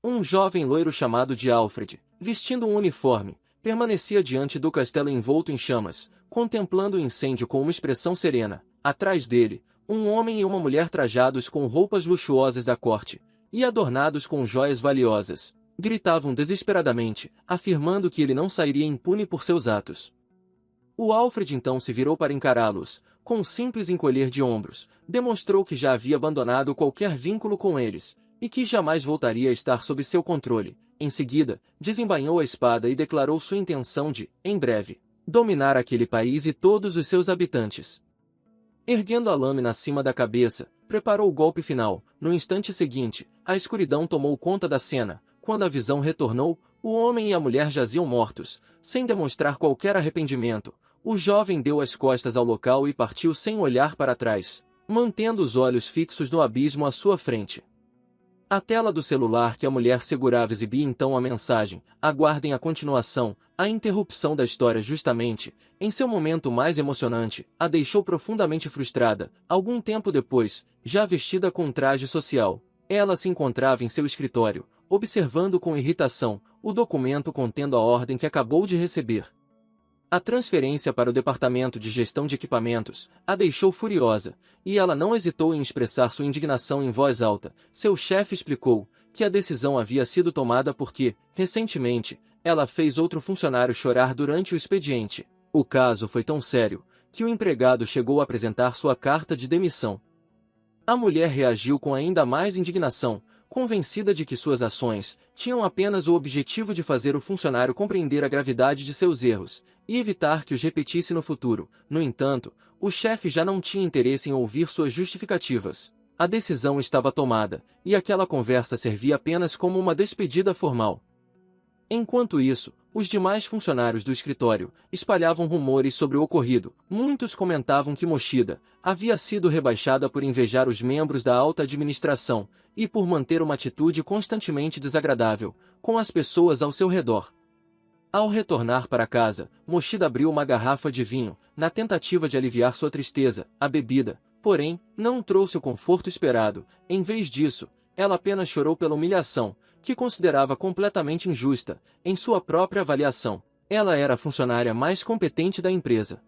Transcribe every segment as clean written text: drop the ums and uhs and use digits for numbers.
Um jovem loiro chamado de Alfred, vestindo um uniforme, permanecia diante do castelo envolto em chamas, contemplando o incêndio com uma expressão serena. Atrás dele, um homem e uma mulher trajados com roupas luxuosas da corte, e adornados com joias valiosas, gritavam desesperadamente, afirmando que ele não sairia impune por seus atos. O Alfred então se virou para encará-los, com um simples encolher de ombros, demonstrou que já havia abandonado qualquer vínculo com eles, e que jamais voltaria a estar sob seu controle. Em seguida, desembainhou a espada e declarou sua intenção de, em breve, dominar aquele país e todos os seus habitantes. Erguendo a lâmina acima da cabeça, preparou o golpe final. No instante seguinte, a escuridão tomou conta da cena. Quando a visão retornou, o homem e a mulher jaziam mortos, sem demonstrar qualquer arrependimento. O jovem deu as costas ao local e partiu sem olhar para trás, mantendo os olhos fixos no abismo à sua frente. A tela do celular que a mulher segurava exibia então a mensagem: aguardem a continuação. A interrupção da história justamente, em seu momento mais emocionante, a deixou profundamente frustrada. Algum tempo depois, já vestida com um traje social, ela se encontrava em seu escritório, observando com irritação o documento contendo a ordem que acabou de receber. A transferência para o departamento de gestão de equipamentos a deixou furiosa, e ela não hesitou em expressar sua indignação em voz alta. Seu chefe explicou que a decisão havia sido tomada porque, recentemente, ela fez outro funcionário chorar durante o expediente. O caso foi tão sério que o empregado chegou a apresentar sua carta de demissão. A mulher reagiu com ainda mais indignação, convencida de que suas ações tinham apenas o objetivo de fazer o funcionário compreender a gravidade de seus erros e evitar que os repetisse no futuro. No entanto, o chefe já não tinha interesse em ouvir suas justificativas. A decisão estava tomada, e aquela conversa servia apenas como uma despedida formal. Enquanto isso, os demais funcionários do escritório espalhavam rumores sobre o ocorrido. Muitos comentavam que Mochida havia sido rebaixada por invejar os membros da alta administração e por manter uma atitude constantemente desagradável com as pessoas ao seu redor. Ao retornar para casa, Mochida abriu uma garrafa de vinho, na tentativa de aliviar sua tristeza. A bebida, porém, não trouxe o conforto esperado. Em vez disso, ela apenas chorou pela humilhação, que considerava completamente injusta. Em sua própria avaliação, ela era a funcionária mais competente da empresa.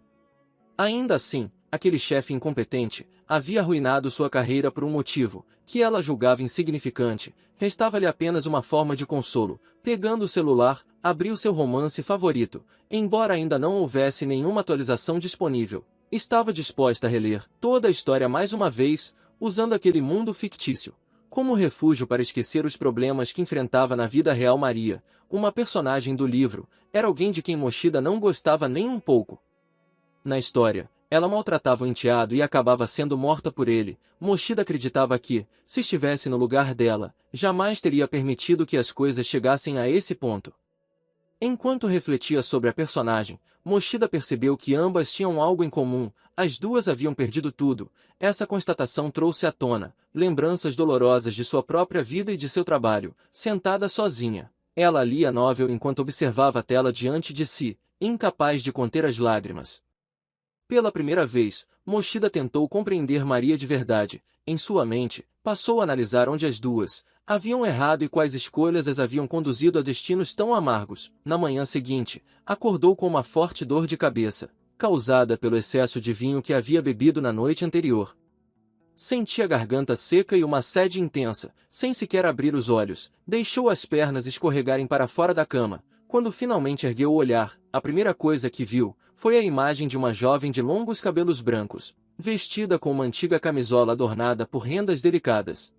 Ainda assim, aquele chefe incompetente havia arruinado sua carreira por um motivo que ela julgava insignificante. Restava-lhe apenas uma forma de consolo. Pegando o celular, abriu seu romance favorito. Embora ainda não houvesse nenhuma atualização disponível, estava disposta a reler toda a história mais uma vez, usando aquele mundo fictício como refúgio para esquecer os problemas que enfrentava na vida real. Maria, uma personagem do livro, era alguém de quem Mochida não gostava nem um pouco. Na história, ela maltratava o enteado e acabava sendo morta por ele. Mochida acreditava que, se estivesse no lugar dela, jamais teria permitido que as coisas chegassem a esse ponto. Enquanto refletia sobre a personagem, Mochida percebeu que ambas tinham algo em comum: as duas haviam perdido tudo. Essa constatação trouxe à tona lembranças dolorosas de sua própria vida e de seu trabalho. Sentada sozinha, ela lia a novel enquanto observava a tela diante de si, incapaz de conter as lágrimas. Pela primeira vez, Mochida tentou compreender Maria de verdade. Em sua mente, passou a analisar onde as duas haviam errado e quais escolhas as haviam conduzido a destinos tão amargos. Na manhã seguinte, acordou com uma forte dor de cabeça, causada pelo excesso de vinho que havia bebido na noite anterior. Sentia a garganta seca e uma sede intensa. Sem sequer abrir os olhos, deixou as pernas escorregarem para fora da cama. Quando finalmente ergueu o olhar, a primeira coisa que viu foi a imagem de uma jovem de longos cabelos brancos, vestida com uma antiga camisola adornada por rendas delicadas.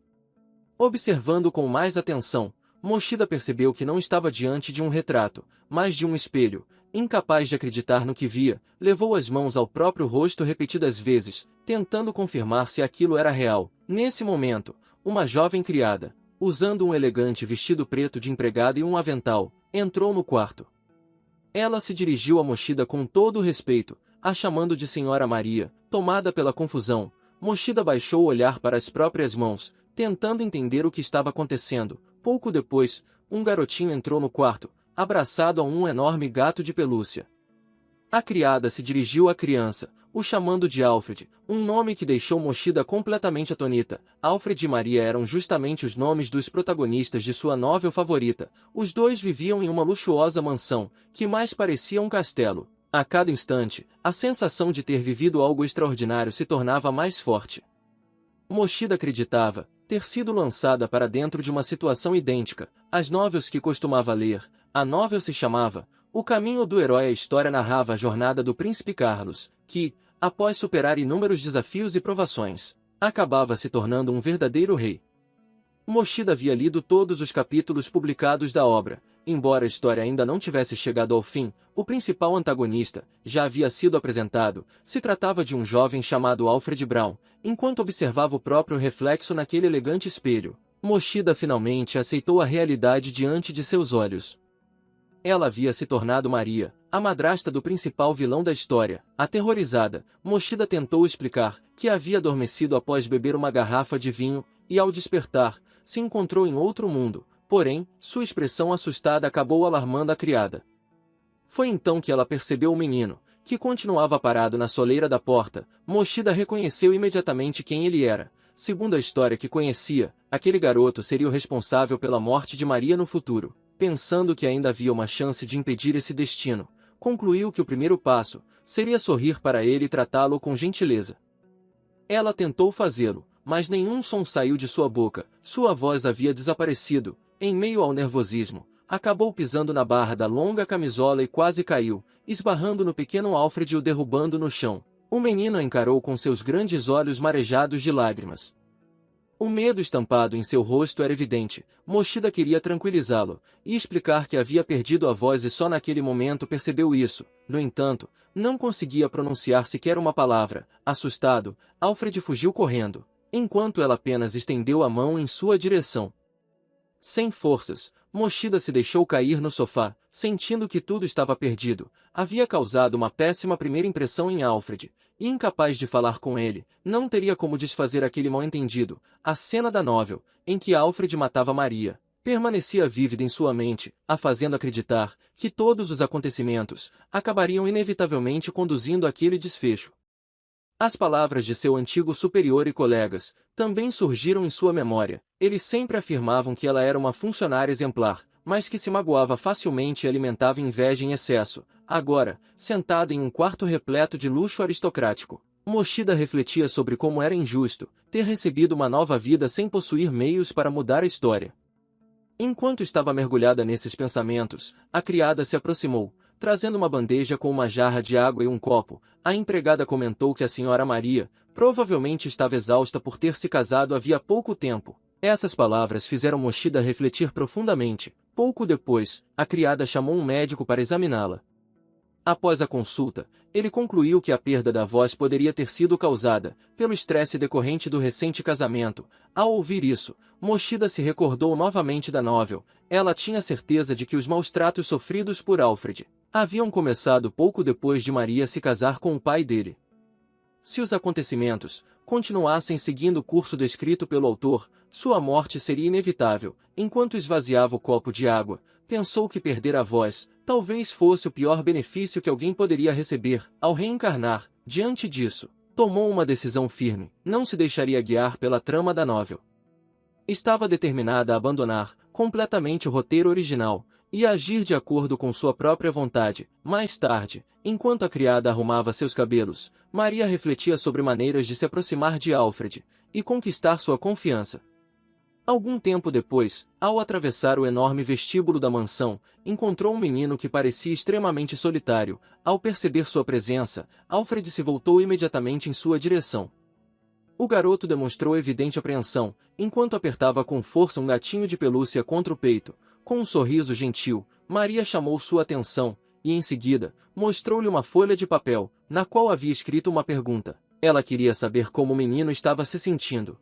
Observando com mais atenção, Mochida percebeu que não estava diante de um retrato, mas de um espelho. Incapaz de acreditar no que via, levou as mãos ao próprio rosto repetidas vezes, tentando confirmar se aquilo era real. Nesse momento, uma jovem criada, usando um elegante vestido preto de empregada e um avental, entrou no quarto. Ela se dirigiu a Mochida com todo o respeito, a chamando de Senhora Maria. Tomada pela confusão, Mochida baixou o olhar para as próprias mãos, tentando entender o que estava acontecendo. Pouco depois, um garotinho entrou no quarto, abraçado a um enorme gato de pelúcia. A criada se dirigiu à criança, o chamando de Alfred, um nome que deixou Mochida completamente atônita. Alfred e Maria eram justamente os nomes dos protagonistas de sua novel favorita. Os dois viviam em uma luxuosa mansão, que mais parecia um castelo. A cada instante, a sensação de ter vivido algo extraordinário se tornava mais forte. Mochida acreditava ter sido lançada para dentro de uma situação idêntica às novels que costumava ler. A novel se chamava O Caminho do Herói. A história narrava a jornada do príncipe Carlos, que, após superar inúmeros desafios e provações, acabava se tornando um verdadeiro rei. Mochida havia lido todos os capítulos publicados da obra. Embora a história ainda não tivesse chegado ao fim, o principal antagonista já havia sido apresentado. Se tratava de um jovem chamado Alfred Brown. Enquanto observava o próprio reflexo naquele elegante espelho, Mochida finalmente aceitou a realidade diante de seus olhos. Ela havia se tornado Maria, a madrasta do principal vilão da história. Aterrorizada, Mochida tentou explicar que havia adormecido após beber uma garrafa de vinho, e ao despertar, se encontrou em outro mundo. Porém, sua expressão assustada acabou alarmando a criada. Foi então que ela percebeu o menino, que continuava parado na soleira da porta. Mochida reconheceu imediatamente quem ele era. Segundo a história que conhecia, aquele garoto seria o responsável pela morte de Maria no futuro. Pensando que ainda havia uma chance de impedir esse destino, concluiu que o primeiro passo seria sorrir para ele e tratá-lo com gentileza. Ela tentou fazê-lo, mas nenhum som saiu de sua boca. Sua voz havia desaparecido. Em meio ao nervosismo, acabou pisando na barra da longa camisola e quase caiu, esbarrando no pequeno Alfred e o derrubando no chão. O menino a encarou com seus grandes olhos marejados de lágrimas. O medo estampado em seu rosto era evidente. Mochida queria tranquilizá-lo e explicar que havia perdido a voz e só naquele momento percebeu isso. No entanto, não conseguia pronunciar sequer uma palavra. Assustado, Alfred fugiu correndo, enquanto ela apenas estendeu a mão em sua direção. Sem forças, Mochida se deixou cair no sofá, sentindo que tudo estava perdido. Havia causado uma péssima primeira impressão em Alfred, e incapaz de falar com ele, não teria como desfazer aquele mal-entendido. A cena da novel, em que Alfred matava Maria, permanecia vívida em sua mente, a fazendo acreditar que todos os acontecimentos acabariam inevitavelmente conduzindo àquele desfecho. As palavras de seu antigo superior e colegas também surgiram em sua memória. Eles sempre afirmavam que ela era uma funcionária exemplar, mas que se magoava facilmente e alimentava inveja em excesso. Agora, sentada em um quarto repleto de luxo aristocrático, Mochida refletia sobre como era injusto ter recebido uma nova vida sem possuir meios para mudar a história. Enquanto estava mergulhada nesses pensamentos, a criada se aproximou, trazendo uma bandeja com uma jarra de água e um copo. A empregada comentou que a senhora Maria provavelmente estava exausta por ter se casado havia pouco tempo. Essas palavras fizeram Mochida refletir profundamente. Pouco depois, a criada chamou um médico para examiná-la. Após a consulta, ele concluiu que a perda da voz poderia ter sido causada pelo estresse decorrente do recente casamento. Ao ouvir isso, Mochida se recordou novamente da novel. Ela tinha certeza de que os maus-tratos sofridos por Alfred haviam começado pouco depois de Maria se casar com o pai dele. Se os acontecimentos continuassem seguindo o curso descrito pelo autor, sua morte seria inevitável. Enquanto esvaziava o copo de água, pensou que perder a voz talvez fosse o pior benefício que alguém poderia receber ao reencarnar. Diante disso, tomou uma decisão firme: não se deixaria guiar pela trama da novel. Estava determinada a abandonar completamente o roteiro original e a agir de acordo com sua própria vontade. Mais tarde, enquanto a criada arrumava seus cabelos, Maria refletia sobre maneiras de se aproximar de Alfred e conquistar sua confiança. Algum tempo depois, ao atravessar o enorme vestíbulo da mansão, encontrou um menino que parecia extremamente solitário. Ao perceber sua presença, Alfred se voltou imediatamente em sua direção. O garoto demonstrou evidente apreensão, enquanto apertava com força um gatinho de pelúcia contra o peito. Com um sorriso gentil, Maria chamou sua atenção, e em seguida, mostrou-lhe uma folha de papel, na qual havia escrito uma pergunta. Ela queria saber como o menino estava se sentindo.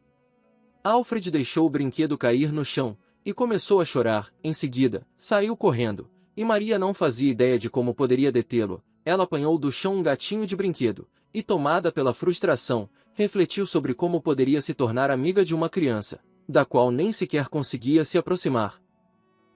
Alfred deixou o brinquedo cair no chão, e começou a chorar. Em seguida, saiu correndo, e Maria não fazia ideia de como poderia detê-lo. Ela apanhou do chão um gatinho de brinquedo, e tomada pela frustração, refletiu sobre como poderia se tornar amiga de uma criança, da qual nem sequer conseguia se aproximar.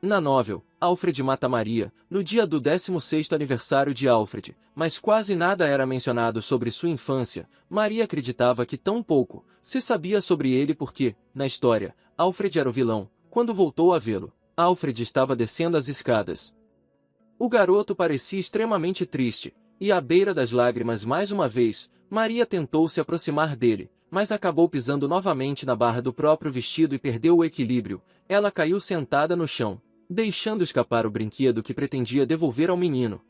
Na novel, Alfred mata Maria, no dia do 16º aniversário de Alfred, mas quase nada era mencionado sobre sua infância. Maria acreditava que tão pouco se sabia sobre ele porque, na história, Alfred era o vilão. Quando voltou a vê-lo, Alfred estava descendo as escadas. O garoto parecia extremamente triste, e à beira das lágrimas mais uma vez, Maria tentou se aproximar dele, mas acabou pisando novamente na barra do próprio vestido e perdeu o equilíbrio. Ela caiu sentada no chão, deixando escapar o brinquedo que pretendia devolver ao menino.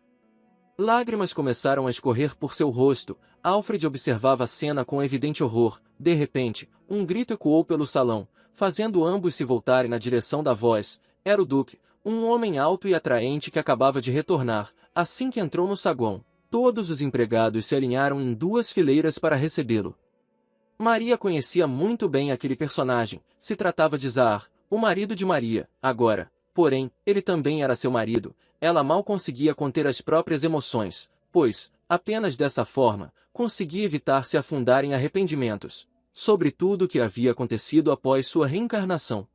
Lágrimas começaram a escorrer por seu rosto. Alfred observava a cena com evidente horror. De repente, um grito ecoou pelo salão, fazendo ambos se voltarem na direção da voz. Era o Duque, um homem alto e atraente que acabava de retornar. Assim que entrou no saguão, todos os empregados se alinharam em duas fileiras para recebê-lo. Maria conhecia muito bem aquele personagem. Se tratava de Zahar, o marido de Maria. Agora, porém, ele também era seu marido. Ela mal conseguia conter as próprias emoções, pois, apenas dessa forma, conseguia evitar se afundar em arrependimentos sobre tudo o que havia acontecido após sua reencarnação.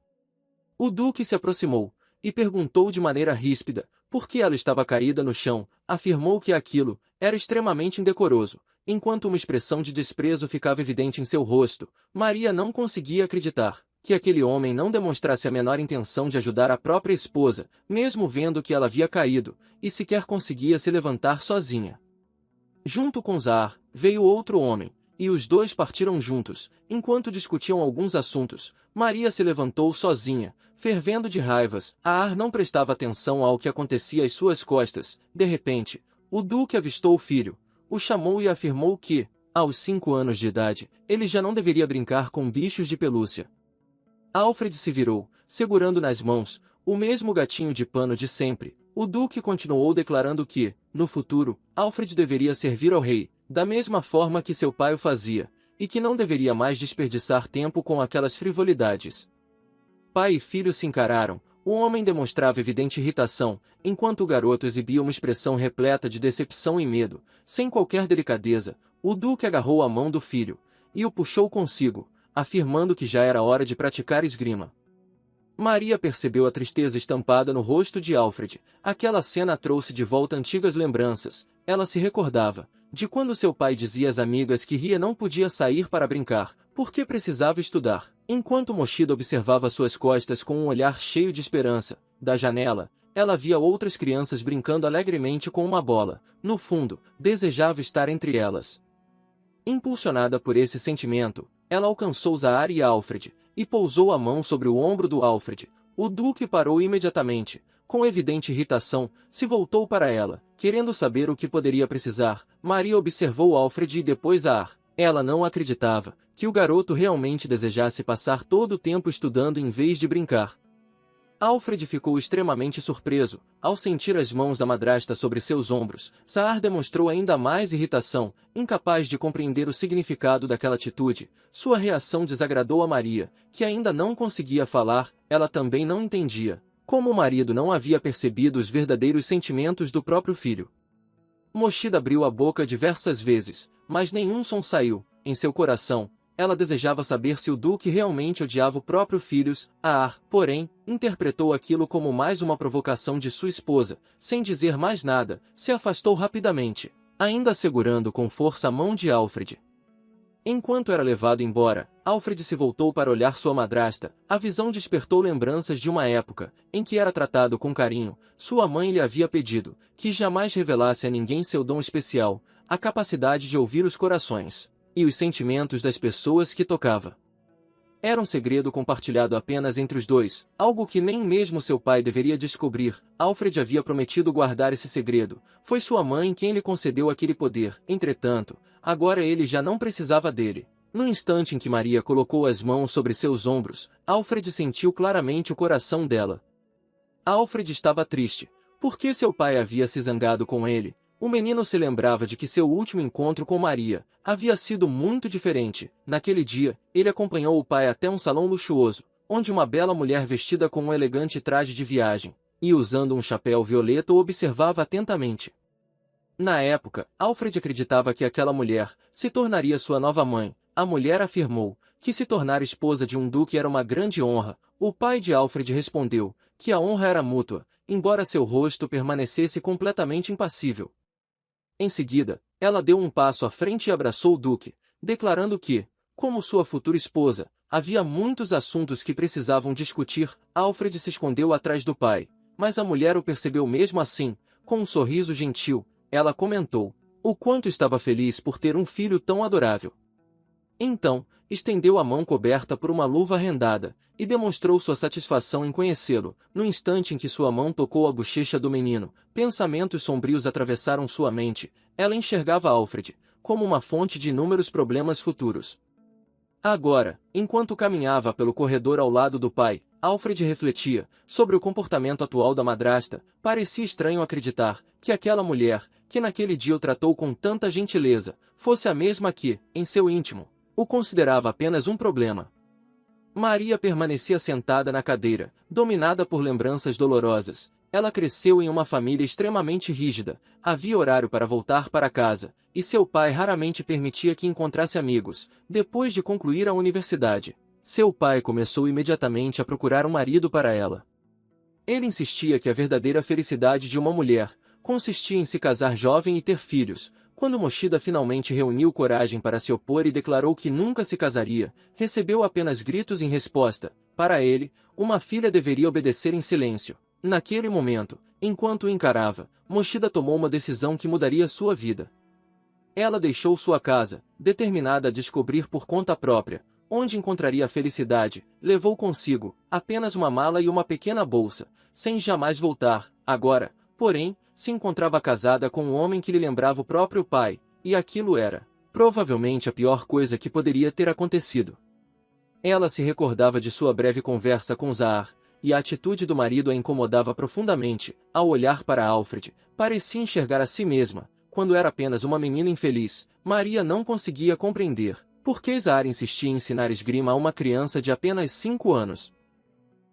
O Duque se aproximou e perguntou de maneira ríspida por que ela estava caída no chão. Afirmou que aquilo era extremamente indecoroso. Enquanto uma expressão de desprezo ficava evidente em seu rosto, Maria não conseguia acreditar que aquele homem não demonstrasse a menor intenção de ajudar a própria esposa, mesmo vendo que ela havia caído, e sequer conseguia se levantar sozinha. Junto com Zahar, veio outro homem, e os dois partiram juntos. Enquanto discutiam alguns assuntos, Maria se levantou sozinha, fervendo de raivas. Zahar não prestava atenção ao que acontecia às suas costas. De repente, o Duque avistou o filho, o chamou e afirmou que, aos 5 anos de idade, ele já não deveria brincar com bichos de pelúcia. Alfred se virou, segurando nas mãos o mesmo gatinho de pano de sempre. O Duque continuou declarando que, no futuro, Alfred deveria servir ao rei, da mesma forma que seu pai o fazia, e que não deveria mais desperdiçar tempo com aquelas frivolidades. Pai e filho se encararam. O homem demonstrava evidente irritação, enquanto o garoto exibia uma expressão repleta de decepção e medo. Sem qualquer delicadeza, o Duque agarrou a mão do filho e o puxou consigo, afirmando que já era hora de praticar esgrima. Maria percebeu a tristeza estampada no rosto de Alfred. Aquela cena trouxe de volta antigas lembranças. Ela se recordava de quando seu pai dizia às amigas que Ria não podia sair para brincar, porque precisava estudar. Enquanto Mochida observava suas costas com um olhar cheio de esperança, da janela, ela via outras crianças brincando alegremente com uma bola. No fundo, desejava estar entre elas. Impulsionada por esse sentimento, ela alcançou Zahar e Alfred, e pousou a mão sobre o ombro do Alfred. O Duque parou imediatamente. Com evidente irritação, se voltou para ela, querendo saber o que poderia precisar. Maria observou Alfred e depois Zahar. Ela não acreditava que o garoto realmente desejasse passar todo o tempo estudando em vez de brincar. Alfred ficou extremamente surpreso ao sentir as mãos da madrasta sobre seus ombros. Zahar demonstrou ainda mais irritação, incapaz de compreender o significado daquela atitude. Sua reação desagradou a Maria, que ainda não conseguia falar. Ela também não entendia como o marido não havia percebido os verdadeiros sentimentos do próprio filho. Mochida abriu a boca diversas vezes, mas nenhum som saiu. Em seu coração, ela desejava saber se o Duque realmente odiava o próprio filho. Zahar, porém, interpretou aquilo como mais uma provocação de sua esposa. Sem dizer mais nada, se afastou rapidamente, ainda segurando com força a mão de Alfred. Enquanto era levado embora, Alfred se voltou para olhar sua madrasta. A visão despertou lembranças de uma época em que era tratado com carinho. Sua mãe lhe havia pedido que jamais revelasse a ninguém seu dom especial, a capacidade de ouvir os corações e os sentimentos das pessoas que tocava. Era um segredo compartilhado apenas entre os dois, algo que nem mesmo seu pai deveria descobrir. Alfred havia prometido guardar esse segredo. Foi sua mãe quem lhe concedeu aquele poder. Entretanto, agora ele já não precisava dele. No instante em que Maria colocou as mãos sobre seus ombros, Alfred sentiu claramente o coração dela. Alfred estava triste, porque seu pai havia se zangado com ele. O menino se lembrava de que seu último encontro com Maria havia sido muito diferente. Naquele dia, ele acompanhou o pai até um salão luxuoso, onde uma bela mulher vestida com um elegante traje de viagem e usando um chapéu violeta o observava atentamente. Na época, Alfred acreditava que aquela mulher se tornaria sua nova mãe. A mulher afirmou que se tornar esposa de um duque era uma grande honra. O pai de Alfred respondeu que a honra era mútua, embora seu rosto permanecesse completamente impassível. Em seguida, ela deu um passo à frente e abraçou o duque, declarando que, como sua futura esposa, havia muitos assuntos que precisavam discutir. Alfred se escondeu atrás do pai, mas a mulher o percebeu mesmo assim. Com um sorriso gentil, ela comentou o quanto estava feliz por ter um filho tão adorável. Então, estendeu a mão coberta por uma luva rendada, e demonstrou sua satisfação em conhecê-lo. No instante em que sua mão tocou a bochecha do menino, pensamentos sombrios atravessaram sua mente. Ela enxergava Alfred como uma fonte de inúmeros problemas futuros. Agora, enquanto caminhava pelo corredor ao lado do pai, Alfred refletia sobre o comportamento atual da madrasta. Parecia estranho acreditar que aquela mulher, que naquele dia o tratou com tanta gentileza, fosse a mesma que, em seu íntimo, o considerava apenas um problema. Maria permanecia sentada na cadeira, dominada por lembranças dolorosas. Ela cresceu em uma família extremamente rígida, havia horário para voltar para casa, e seu pai raramente permitia que encontrasse amigos. Depois de concluir a universidade, seu pai começou imediatamente a procurar um marido para ela. Ele insistia que a verdadeira felicidade de uma mulher consistia em se casar jovem e ter filhos. Quando Mochida finalmente reuniu coragem para se opor e declarou que nunca se casaria, recebeu apenas gritos em resposta. Para ele, uma filha deveria obedecer em silêncio. Naquele momento, enquanto o encarava, Mochida tomou uma decisão que mudaria sua vida. Ela deixou sua casa, determinada a descobrir por conta própria onde encontraria a felicidade. Levou consigo apenas uma mala e uma pequena bolsa, sem jamais voltar. Agora, porém, se encontrava casada com um homem que lhe lembrava o próprio pai, e aquilo era, provavelmente, a pior coisa que poderia ter acontecido. Ela se recordava de sua breve conversa com Zahar, e a atitude do marido a incomodava profundamente. Ao olhar para Alfred, parecia enxergar a si mesma, quando era apenas uma menina infeliz. Maria não conseguia compreender por que Zahar insistia em ensinar esgrima a uma criança de apenas 5 anos.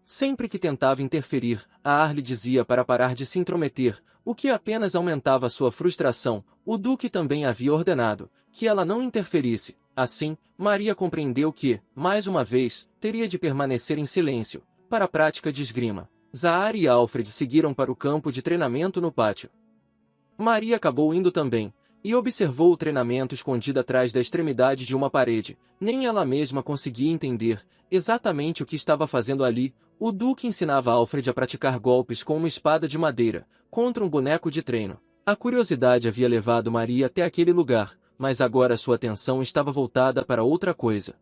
Sempre que tentava interferir, Zahar lhe dizia para parar de se intrometer, o que apenas aumentava sua frustração. O duque também havia ordenado que ela não interferisse. Assim, Maria compreendeu que, mais uma vez, teria de permanecer em silêncio para a prática de esgrima. Zahar e Alfred seguiram para o campo de treinamento no pátio. Maria acabou indo também, e observou o treinamento escondido atrás da extremidade de uma parede. Nem ela mesma conseguia entender exatamente o que estava fazendo ali. O duque ensinava Alfred a praticar golpes com uma espada de madeira, contra um boneco de treino. A curiosidade havia levado Maria até aquele lugar, mas agora sua atenção estava voltada para outra coisa.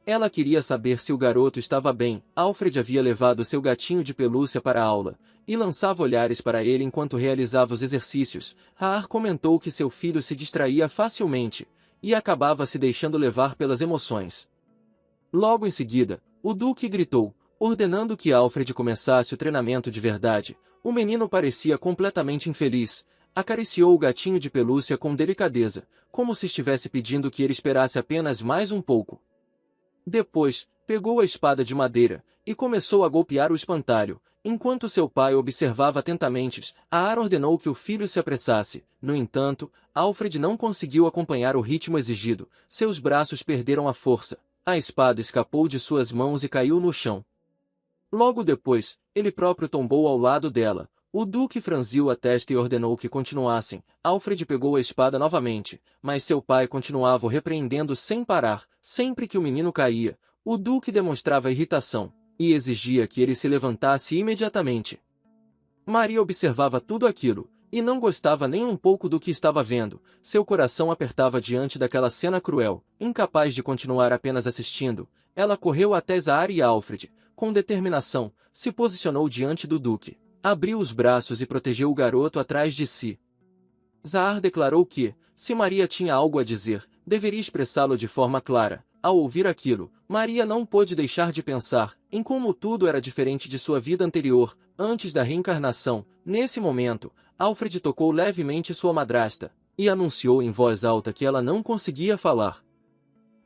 Ela queria saber se o garoto estava bem. Alfred havia levado seu gatinho de pelúcia para a aula, e lançava olhares para ele enquanto realizava os exercícios. Zahar comentou que seu filho se distraía facilmente, e acabava se deixando levar pelas emoções. Logo em seguida, o duque gritou, ordenando que Alfred começasse o treinamento de verdade. O menino parecia completamente infeliz. Acariciou o gatinho de pelúcia com delicadeza, como se estivesse pedindo que ele esperasse apenas mais um pouco. Depois, pegou a espada de madeira e começou a golpear o espantalho. Enquanto seu pai observava atentamente, Zahar ordenou que o filho se apressasse. No entanto, Alfred não conseguiu acompanhar o ritmo exigido. Seus braços perderam a força. A espada escapou de suas mãos e caiu no chão. Logo depois, ele próprio tombou ao lado dela. O duque franziu a testa e ordenou que continuassem. Alfred pegou a espada novamente, mas seu pai continuava o repreendendo sem parar. Sempre que o menino caía, o duque demonstrava irritação e exigia que ele se levantasse imediatamente. Maria observava tudo aquilo, e não gostava nem um pouco do que estava vendo. Seu coração apertava diante daquela cena cruel. Incapaz de continuar apenas assistindo, ela correu até Zahar e Alfred. Com determinação, se posicionou diante do duque. Abriu os braços e protegeu o garoto atrás de si. Zahar declarou que, se Maria tinha algo a dizer, deveria expressá-lo de forma clara. Ao ouvir aquilo, Maria não pôde deixar de pensar em como tudo era diferente de sua vida anterior, antes da reencarnação. Nesse momento, Alfred tocou levemente sua madrasta e anunciou em voz alta que ela não conseguia falar.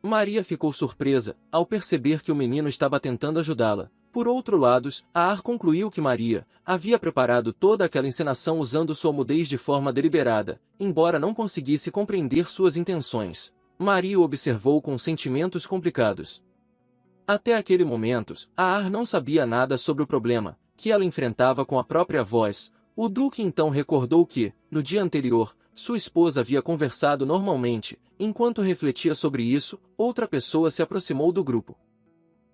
Maria ficou surpresa ao perceber que o menino estava tentando ajudá-la. Por outro lado, Zahar concluiu que Maria havia preparado toda aquela encenação usando sua mudez de forma deliberada, embora não conseguisse compreender suas intenções. Maria o observou com sentimentos complicados. Até aquele momento, Zahar não sabia nada sobre o problema que ela enfrentava com a própria voz. O Duque então recordou que, no dia anterior, sua esposa havia conversado normalmente. Enquanto refletia sobre isso, outra pessoa se aproximou do grupo.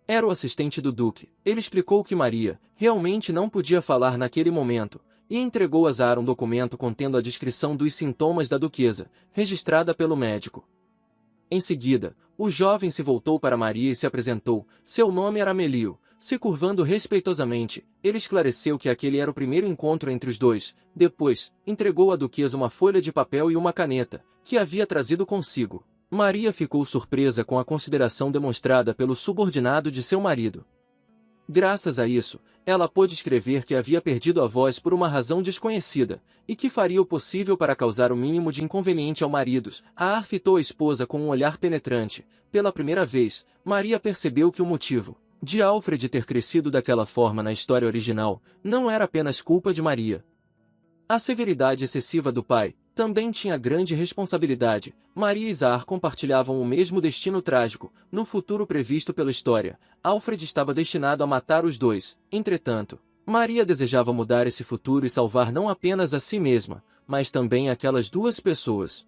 Era o assistente do Duque. Ele explicou que Maria realmente não podia falar naquele momento, e entregou a Zahar um documento contendo a descrição dos sintomas da duquesa, registrada pelo médico. Em seguida, o jovem se voltou para Maria e se apresentou. Seu nome era Melio. Se curvando respeitosamente, ele esclareceu que aquele era o primeiro encontro entre os dois. Depois, entregou à duquesa uma folha de papel e uma caneta, que havia trazido consigo. Maria ficou surpresa com a consideração demonstrada pelo subordinado de seu marido. Graças a isso, ela pôde escrever que havia perdido a voz por uma razão desconhecida, e que faria o possível para causar o mínimo de inconveniente ao marido. Zahar fitou a esposa com um olhar penetrante. Pela primeira vez, Maria percebeu que o motivo de Alfred ter crescido daquela forma na história original não era apenas culpa de Maria. A severidade excessiva do pai também tinha grande responsabilidade. Maria e Zahar compartilhavam o mesmo destino trágico. No futuro previsto pela história, Alfred estava destinado a matar os dois. Entretanto, Maria desejava mudar esse futuro e salvar não apenas a si mesma, mas também aquelas duas pessoas.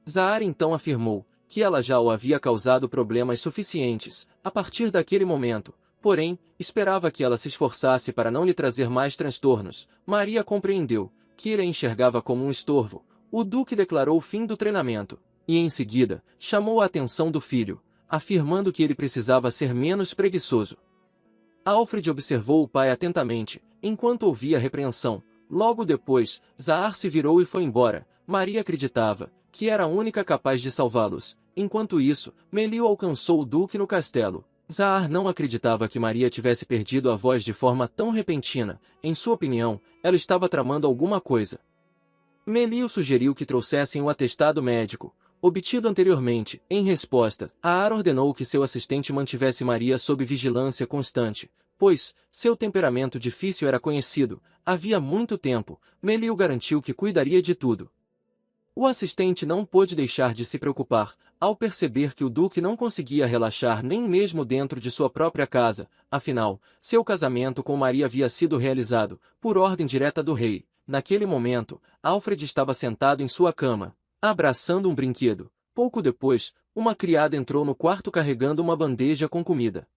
Zahar então afirmou que ela já o havia causado problemas suficientes, a partir daquele momento. Porém, esperava que ela se esforçasse para não lhe trazer mais transtornos. Maria compreendeu que ele a enxergava como um estorvo. O Duque declarou o fim do treinamento, e em seguida, chamou a atenção do filho, afirmando que ele precisava ser menos preguiçoso. Alfred observou o pai atentamente, enquanto ouvia a repreensão. Logo depois, Zahar se virou e foi embora. Maria acreditava que era a única capaz de salvá-los. Enquanto isso, Melio alcançou o Duque no castelo. Zahar não acreditava que Maria tivesse perdido a voz de forma tão repentina. Em sua opinião, ela estava tramando alguma coisa. Melio sugeriu que trouxessem o atestado médico, obtido anteriormente. Em resposta, Zahar ordenou que seu assistente mantivesse Maria sob vigilância constante, pois seu temperamento difícil era conhecido. Havia muito tempo, Melio garantiu que cuidaria de tudo. O assistente não pôde deixar de se preocupar, ao perceber que o Duque não conseguia relaxar nem mesmo dentro de sua própria casa. Afinal, seu casamento com Maria havia sido realizado, por ordem direta do rei. Naquele momento, Alfred estava sentado em sua cama, abraçando um brinquedo. Pouco depois, uma criada entrou no quarto carregando uma bandeja com comida.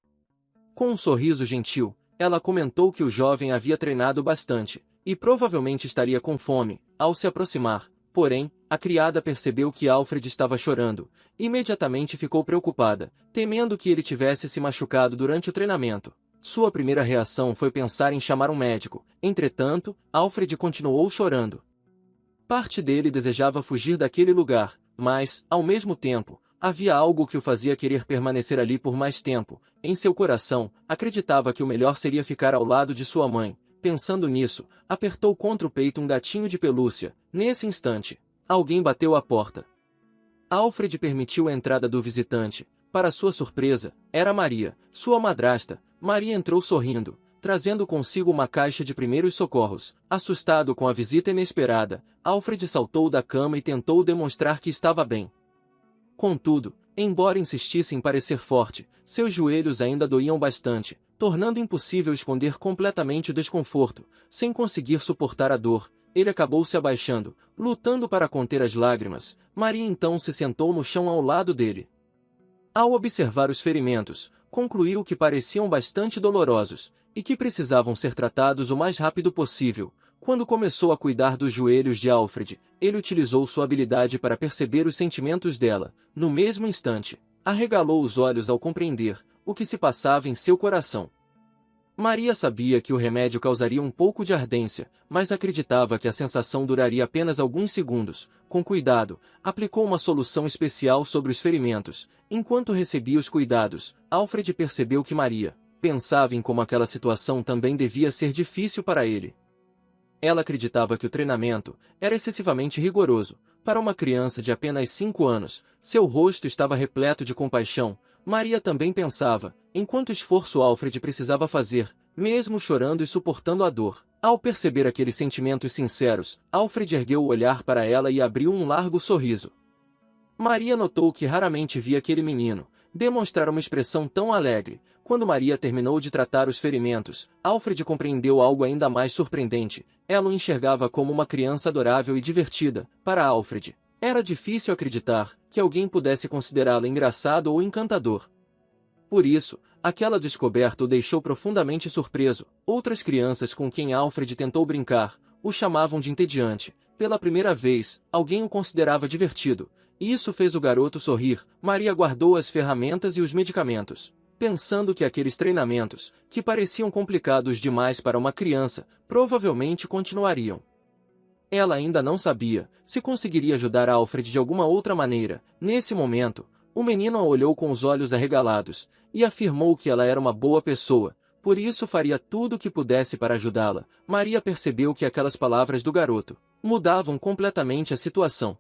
Com um sorriso gentil, ela comentou que o jovem havia treinado bastante, e provavelmente estaria com fome. Ao se aproximar, porém, a criada percebeu que Alfred estava chorando. Imediatamente ficou preocupada, temendo que ele tivesse se machucado durante o treinamento. Sua primeira reação foi pensar em chamar um médico. Entretanto, Alfred continuou chorando. Parte dele desejava fugir daquele lugar, mas, ao mesmo tempo, havia algo que o fazia querer permanecer ali por mais tempo. Em seu coração, acreditava que o melhor seria ficar ao lado de sua mãe. Pensando nisso, apertou contra o peito um gatinho de pelúcia. Nesse instante, alguém bateu à porta. Alfred permitiu a entrada do visitante. Para sua surpresa, era Maria, sua madrasta. Maria entrou sorrindo, trazendo consigo uma caixa de primeiros socorros. Assustado com a visita inesperada, Alfred saltou da cama e tentou demonstrar que estava bem. Contudo, embora insistisse em parecer forte, seus joelhos ainda doíam bastante, tornando impossível esconder completamente o desconforto. Sem conseguir suportar a dor, ele acabou se abaixando, lutando para conter as lágrimas. Maria então se sentou no chão ao lado dele. Ao observar os ferimentos, concluiu que pareciam bastante dolorosos, e que precisavam ser tratados o mais rápido possível. Quando começou a cuidar dos joelhos de Alfred, ele utilizou sua habilidade para perceber os sentimentos dela. No mesmo instante, arregalou os olhos ao compreender o que se passava em seu coração. Maria sabia que o remédio causaria um pouco de ardência, mas acreditava que a sensação duraria apenas alguns segundos. Com cuidado, aplicou uma solução especial sobre os ferimentos. Enquanto recebia os cuidados, Alfred percebeu que Maria pensava em como aquela situação também devia ser difícil para ele. Ela acreditava que o treinamento era excessivamente rigoroso. Para uma criança de apenas 5 anos, seu rosto estava repleto de compaixão. Maria também pensava em quanto esforço Alfred precisava fazer, mesmo chorando e suportando a dor. Ao perceber aqueles sentimentos sinceros, Alfred ergueu o olhar para ela e abriu um largo sorriso. Maria notou que raramente via aquele menino. demonstrar uma expressão tão alegre. Quando Maria terminou de tratar os ferimentos, Alfred compreendeu algo ainda mais surpreendente. Ela o enxergava como uma criança adorável e divertida. Para Alfred, era difícil acreditar que alguém pudesse considerá-lo engraçado ou encantador. Por isso, aquela descoberta o deixou profundamente surpreso. Outras crianças com quem Alfred tentou brincar o chamavam de entediante. Pela primeira vez, alguém o considerava divertido. E isso fez o garoto sorrir. Maria guardou as ferramentas e os medicamentos, pensando que aqueles treinamentos, que pareciam complicados demais para uma criança, provavelmente continuariam. Ela ainda não sabia se conseguiria ajudar Alfred de alguma outra maneira. Nesse momento, o menino a olhou com os olhos arregalados e afirmou que ela era uma boa pessoa, por isso faria tudo o que pudesse para ajudá-la. Maria percebeu que aquelas palavras do garoto mudavam completamente a situação.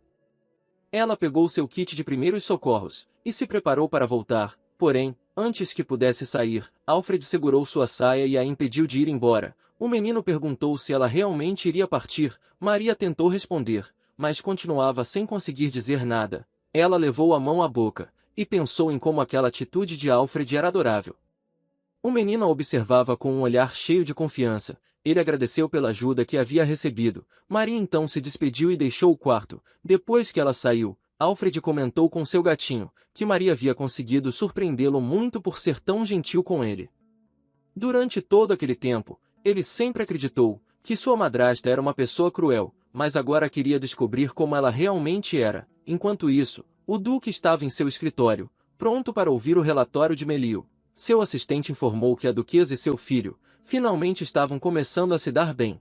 Ela pegou seu kit de primeiros socorros e se preparou para voltar. Porém, antes que pudesse sair, Alfred segurou sua saia e a impediu de ir embora. O menino perguntou se ela realmente iria partir. Maria tentou responder, mas continuava sem conseguir dizer nada. Ela levou a mão à boca e pensou em como aquela atitude de Alfred era adorável. O menino a observava com um olhar cheio de confiança. Ele agradeceu pela ajuda que havia recebido. Maria então se despediu e deixou o quarto. Depois que ela saiu, Alfred comentou com seu gatinho que Maria havia conseguido surpreendê-lo muito por ser tão gentil com ele. Durante todo aquele tempo, ele sempre acreditou que sua madrasta era uma pessoa cruel, mas agora queria descobrir como ela realmente era. Enquanto isso, o Duque estava em seu escritório, pronto para ouvir o relatório de Melio. Seu assistente informou que a duquesa e seu filho finalmente estavam começando a se dar bem.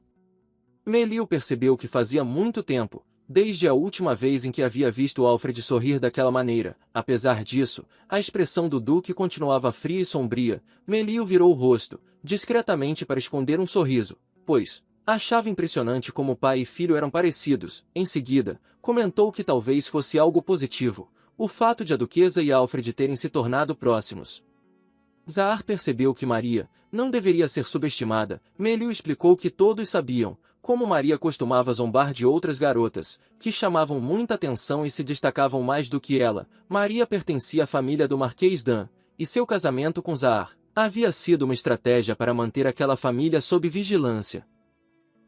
Melio percebeu que fazia muito tempo, desde a última vez em que havia visto Alfred sorrir daquela maneira. Apesar disso, a expressão do Duque continuava fria e sombria. Melio virou o rosto, discretamente para esconder um sorriso, pois achava impressionante como pai e filho eram parecidos. Em seguida, comentou que talvez fosse algo positivo, o fato de a duquesa e Alfred terem se tornado próximos. Zahar percebeu que Maria não deveria ser subestimada. Melio explicou que todos sabiam como Maria costumava zombar de outras garotas, que chamavam muita atenção e se destacavam mais do que ela. Maria pertencia à família do Marquês Dan, e seu casamento com Zahar havia sido uma estratégia para manter aquela família sob vigilância.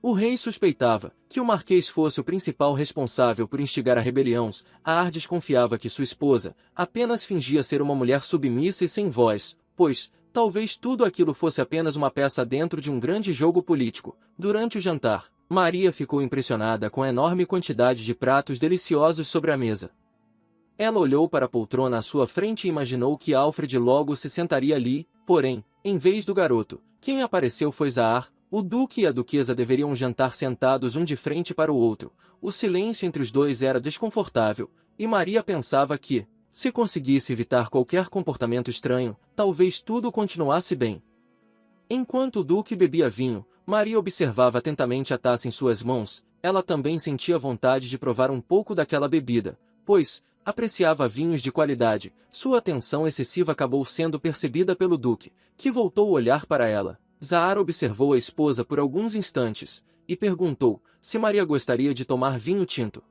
O rei suspeitava que o Marquês fosse o principal responsável por instigar a rebelião. Zahar desconfiava que sua esposa apenas fingia ser uma mulher submissa e sem voz, pois talvez tudo aquilo fosse apenas uma peça dentro de um grande jogo político. Durante o jantar, Maria ficou impressionada com a enorme quantidade de pratos deliciosos sobre a mesa. Ela olhou para a poltrona à sua frente e imaginou que Alfred logo se sentaria ali. Porém, em vez do garoto, quem apareceu foi Zahar. O duque e a duquesa deveriam jantar sentados um de frente para o outro. O silêncio entre os dois era desconfortável, e Maria pensava que, se conseguisse evitar qualquer comportamento estranho, talvez tudo continuasse bem. Enquanto o duque bebia vinho, Maria observava atentamente a taça em suas mãos. Ela também sentia vontade de provar um pouco daquela bebida, pois apreciava vinhos de qualidade. Sua atenção excessiva acabou sendo percebida pelo duque, que voltou a olhar para ela. Zahar observou a esposa por alguns instantes e perguntou se Maria gostaria de tomar vinho tinto.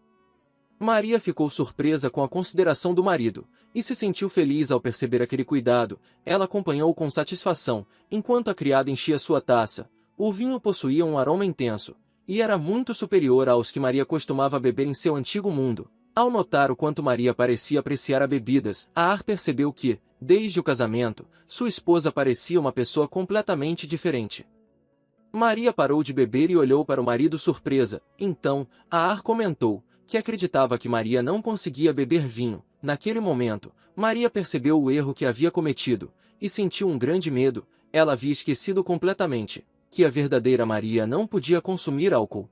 Maria ficou surpresa com a consideração do marido, e se sentiu feliz ao perceber aquele cuidado. Ela acompanhou com satisfação, enquanto a criada enchia sua taça. O vinho possuía um aroma intenso, e era muito superior aos que Maria costumava beber em seu antigo mundo. Ao notar o quanto Maria parecia apreciar as bebidas, Zahar percebeu que, desde o casamento, sua esposa parecia uma pessoa completamente diferente. Maria parou de beber e olhou para o marido surpresa. Então, Zahar comentou que acreditava que Maria não conseguia beber vinho. Naquele momento, Maria percebeu o erro que havia cometido, e sentiu um grande medo. Ela havia esquecido completamente que a verdadeira Maria não podia consumir álcool.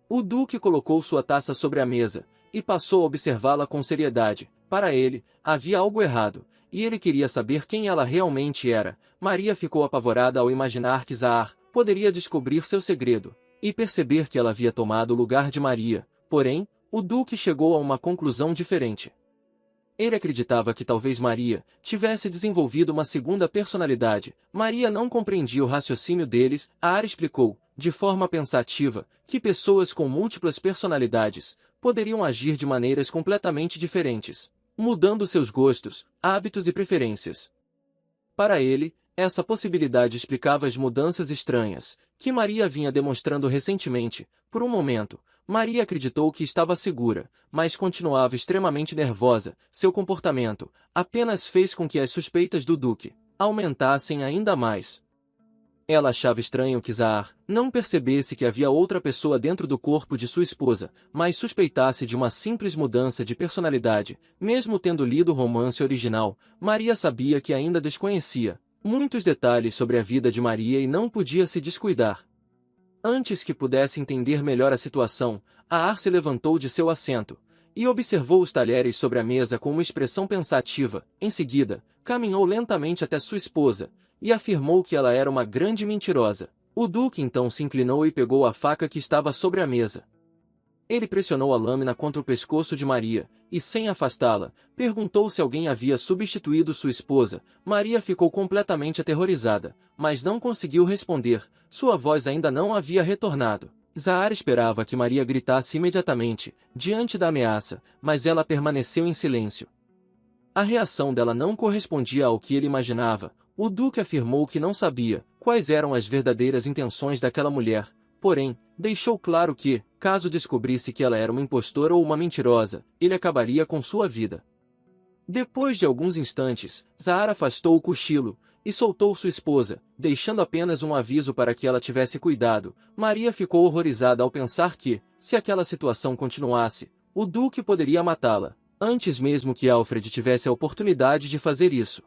O duque colocou sua taça sobre a mesa, e passou a observá-la com seriedade. Para ele, havia algo errado, e ele queria saber quem ela realmente era. Maria ficou apavorada ao imaginar que Zahar poderia descobrir seu segredo, e perceber que ela havia tomado o lugar de Maria. Porém, o duque chegou a uma conclusão diferente. Ele acreditava que talvez Maria tivesse desenvolvido uma segunda personalidade. Maria não compreendia o raciocínio deles. Zahar explicou, de forma pensativa, que pessoas com múltiplas personalidades poderiam agir de maneiras completamente diferentes. mudando seus gostos, hábitos e preferências. Para ele, essa possibilidade explicava as mudanças estranhas que Maria vinha demonstrando recentemente. Por um momento, Maria acreditou que estava segura, mas continuava extremamente nervosa. Seu comportamento apenas fez com que as suspeitas do Duque aumentassem ainda mais. Ela achava estranho que Zahar não percebesse que havia outra pessoa dentro do corpo de sua esposa, mas suspeitasse de uma simples mudança de personalidade. Mesmo tendo lido o romance original, Maria sabia que ainda desconhecia muitos detalhes sobre a vida de Maria e não podia se descuidar. Antes que pudesse entender melhor a situação, Zahar se levantou de seu assento e observou os talheres sobre a mesa com uma expressão pensativa. Em seguida, caminhou lentamente até sua esposa e afirmou que ela era uma grande mentirosa. O Duque então se inclinou e pegou a faca que estava sobre a mesa. Ele pressionou a lâmina contra o pescoço de Maria, e sem afastá-la, perguntou se alguém havia substituído sua esposa. Maria ficou completamente aterrorizada, mas não conseguiu responder. Sua voz ainda não havia retornado. Zahar esperava que Maria gritasse imediatamente, diante da ameaça, mas ela permaneceu em silêncio. A reação dela não correspondia ao que ele imaginava. O Duque afirmou que não sabia quais eram as verdadeiras intenções daquela mulher, porém, deixou claro que, caso descobrisse que ela era uma impostora ou uma mentirosa, ele acabaria com sua vida. Depois de alguns instantes, Zahar afastou o cochilo e soltou sua esposa, deixando apenas um aviso para que ela tivesse cuidado. Maria ficou horrorizada ao pensar que, se aquela situação continuasse, o Duque poderia matá-la, antes mesmo que Alfred tivesse a oportunidade de fazer isso.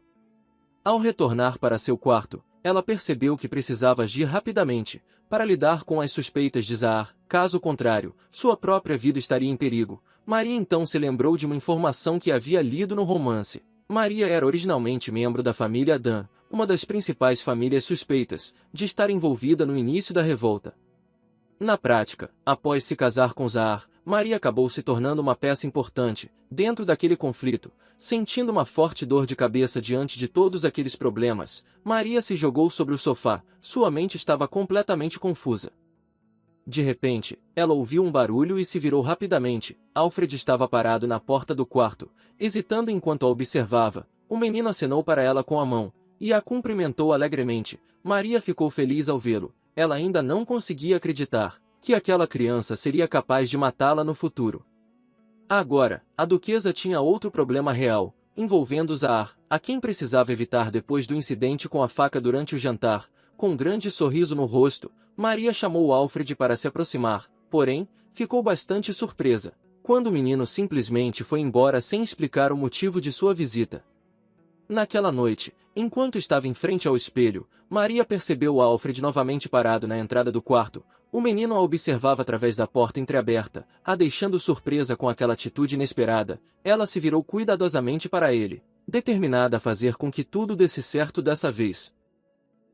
Ao retornar para seu quarto, ela percebeu que precisava agir rapidamente para lidar com as suspeitas de Zahar. Caso contrário, sua própria vida estaria em perigo. Maria então se lembrou de uma informação que havia lido no romance. Maria era originalmente membro da família Dan, uma das principais famílias suspeitas de estar envolvida no início da revolta. Na prática, após se casar com Zahar, Maria acabou se tornando uma peça importante dentro daquele conflito. Sentindo uma forte dor de cabeça diante de todos aqueles problemas, Maria se jogou sobre o sofá. Sua mente estava completamente confusa. De repente, ela ouviu um barulho e se virou rapidamente. Alfred estava parado na porta do quarto, hesitando enquanto a observava. O menino acenou para ela com a mão e a cumprimentou alegremente. Maria ficou feliz ao vê-lo. Ela ainda não conseguia acreditar que aquela criança seria capaz de matá-la no futuro. Agora, a duquesa tinha outro problema real, envolvendo Zahar, a quem precisava evitar depois do incidente com a faca durante o jantar. Com um grande sorriso no rosto, Maria chamou Alfred para se aproximar, porém, ficou bastante surpresa quando o menino simplesmente foi embora sem explicar o motivo de sua visita. Naquela noite, enquanto estava em frente ao espelho, Maria percebeu Alfred novamente parado na entrada do quarto. O menino a observava através da porta entreaberta, a deixando surpresa com aquela atitude inesperada. Ela se virou cuidadosamente para ele, determinada a fazer com que tudo desse certo dessa vez.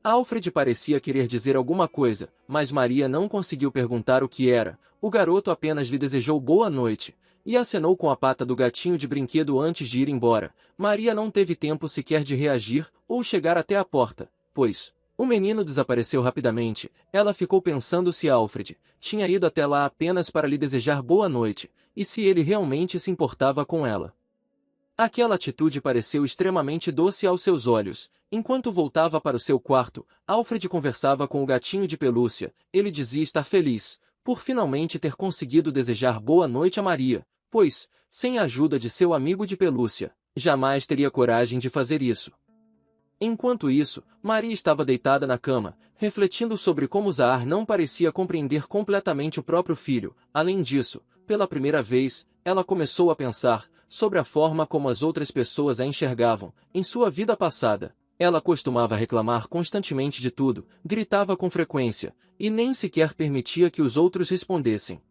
Alfred parecia querer dizer alguma coisa, mas Maria não conseguiu perguntar o que era. O garoto apenas lhe desejou boa noite e acenou com a pata do gatinho de brinquedo antes de ir embora. Maria não teve tempo sequer de reagir ou chegar até a porta, pois o menino desapareceu rapidamente. Ela ficou pensando se Alfred tinha ido até lá apenas para lhe desejar boa noite, e se ele realmente se importava com ela. Aquela atitude pareceu extremamente doce aos seus olhos. Enquanto voltava para o seu quarto, Alfred conversava com o gatinho de pelúcia. Ele dizia estar feliz por finalmente ter conseguido desejar boa noite a Maria, pois, sem a ajuda de seu amigo de pelúcia, jamais teria coragem de fazer isso. Enquanto isso, Maria estava deitada na cama, refletindo sobre como Zahar não parecia compreender completamente o próprio filho. Além disso, pela primeira vez, ela começou a pensar sobre a forma como as outras pessoas a enxergavam. Em sua vida passada, ela costumava reclamar constantemente de tudo, gritava com frequência, e nem sequer permitia que os outros respondessem.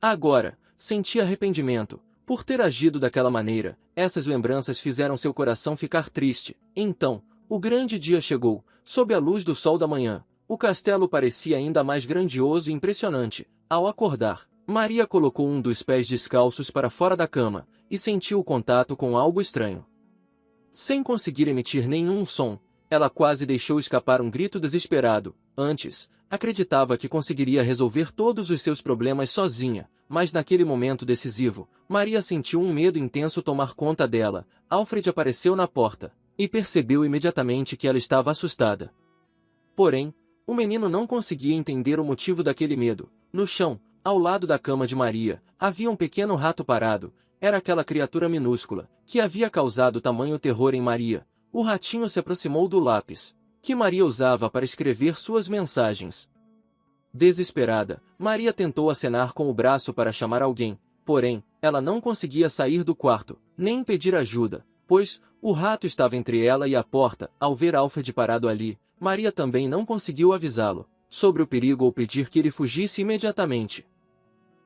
Agora, sentia arrependimento por ter agido daquela maneira. Essas lembranças fizeram seu coração ficar triste. Então, o grande dia chegou. Sob a luz do sol da manhã, o castelo parecia ainda mais grandioso e impressionante. Ao acordar, Maria colocou um dos pés descalços para fora da cama e sentiu o contato com algo estranho. Sem conseguir emitir nenhum som, ela quase deixou escapar um grito desesperado. Antes, acreditava que conseguiria resolver todos os seus problemas sozinha, mas naquele momento decisivo, Maria sentiu um medo intenso tomar conta dela. Alfred apareceu na porta, e percebeu imediatamente que ela estava assustada. Porém, o menino não conseguia entender o motivo daquele medo. No chão, ao lado da cama de Maria, havia um pequeno rato parado. Era aquela criatura minúscula, que havia causado tamanho terror em Maria. O ratinho se aproximou do lápis, que Maria usava para escrever suas mensagens. Desesperada, Maria tentou acenar com o braço para chamar alguém, porém, ela não conseguia sair do quarto, nem pedir ajuda, pois o rato estava entre ela e a porta. Ao ver Alfred parado ali, Maria também não conseguiu avisá-lo sobre o perigo ou pedir que ele fugisse imediatamente.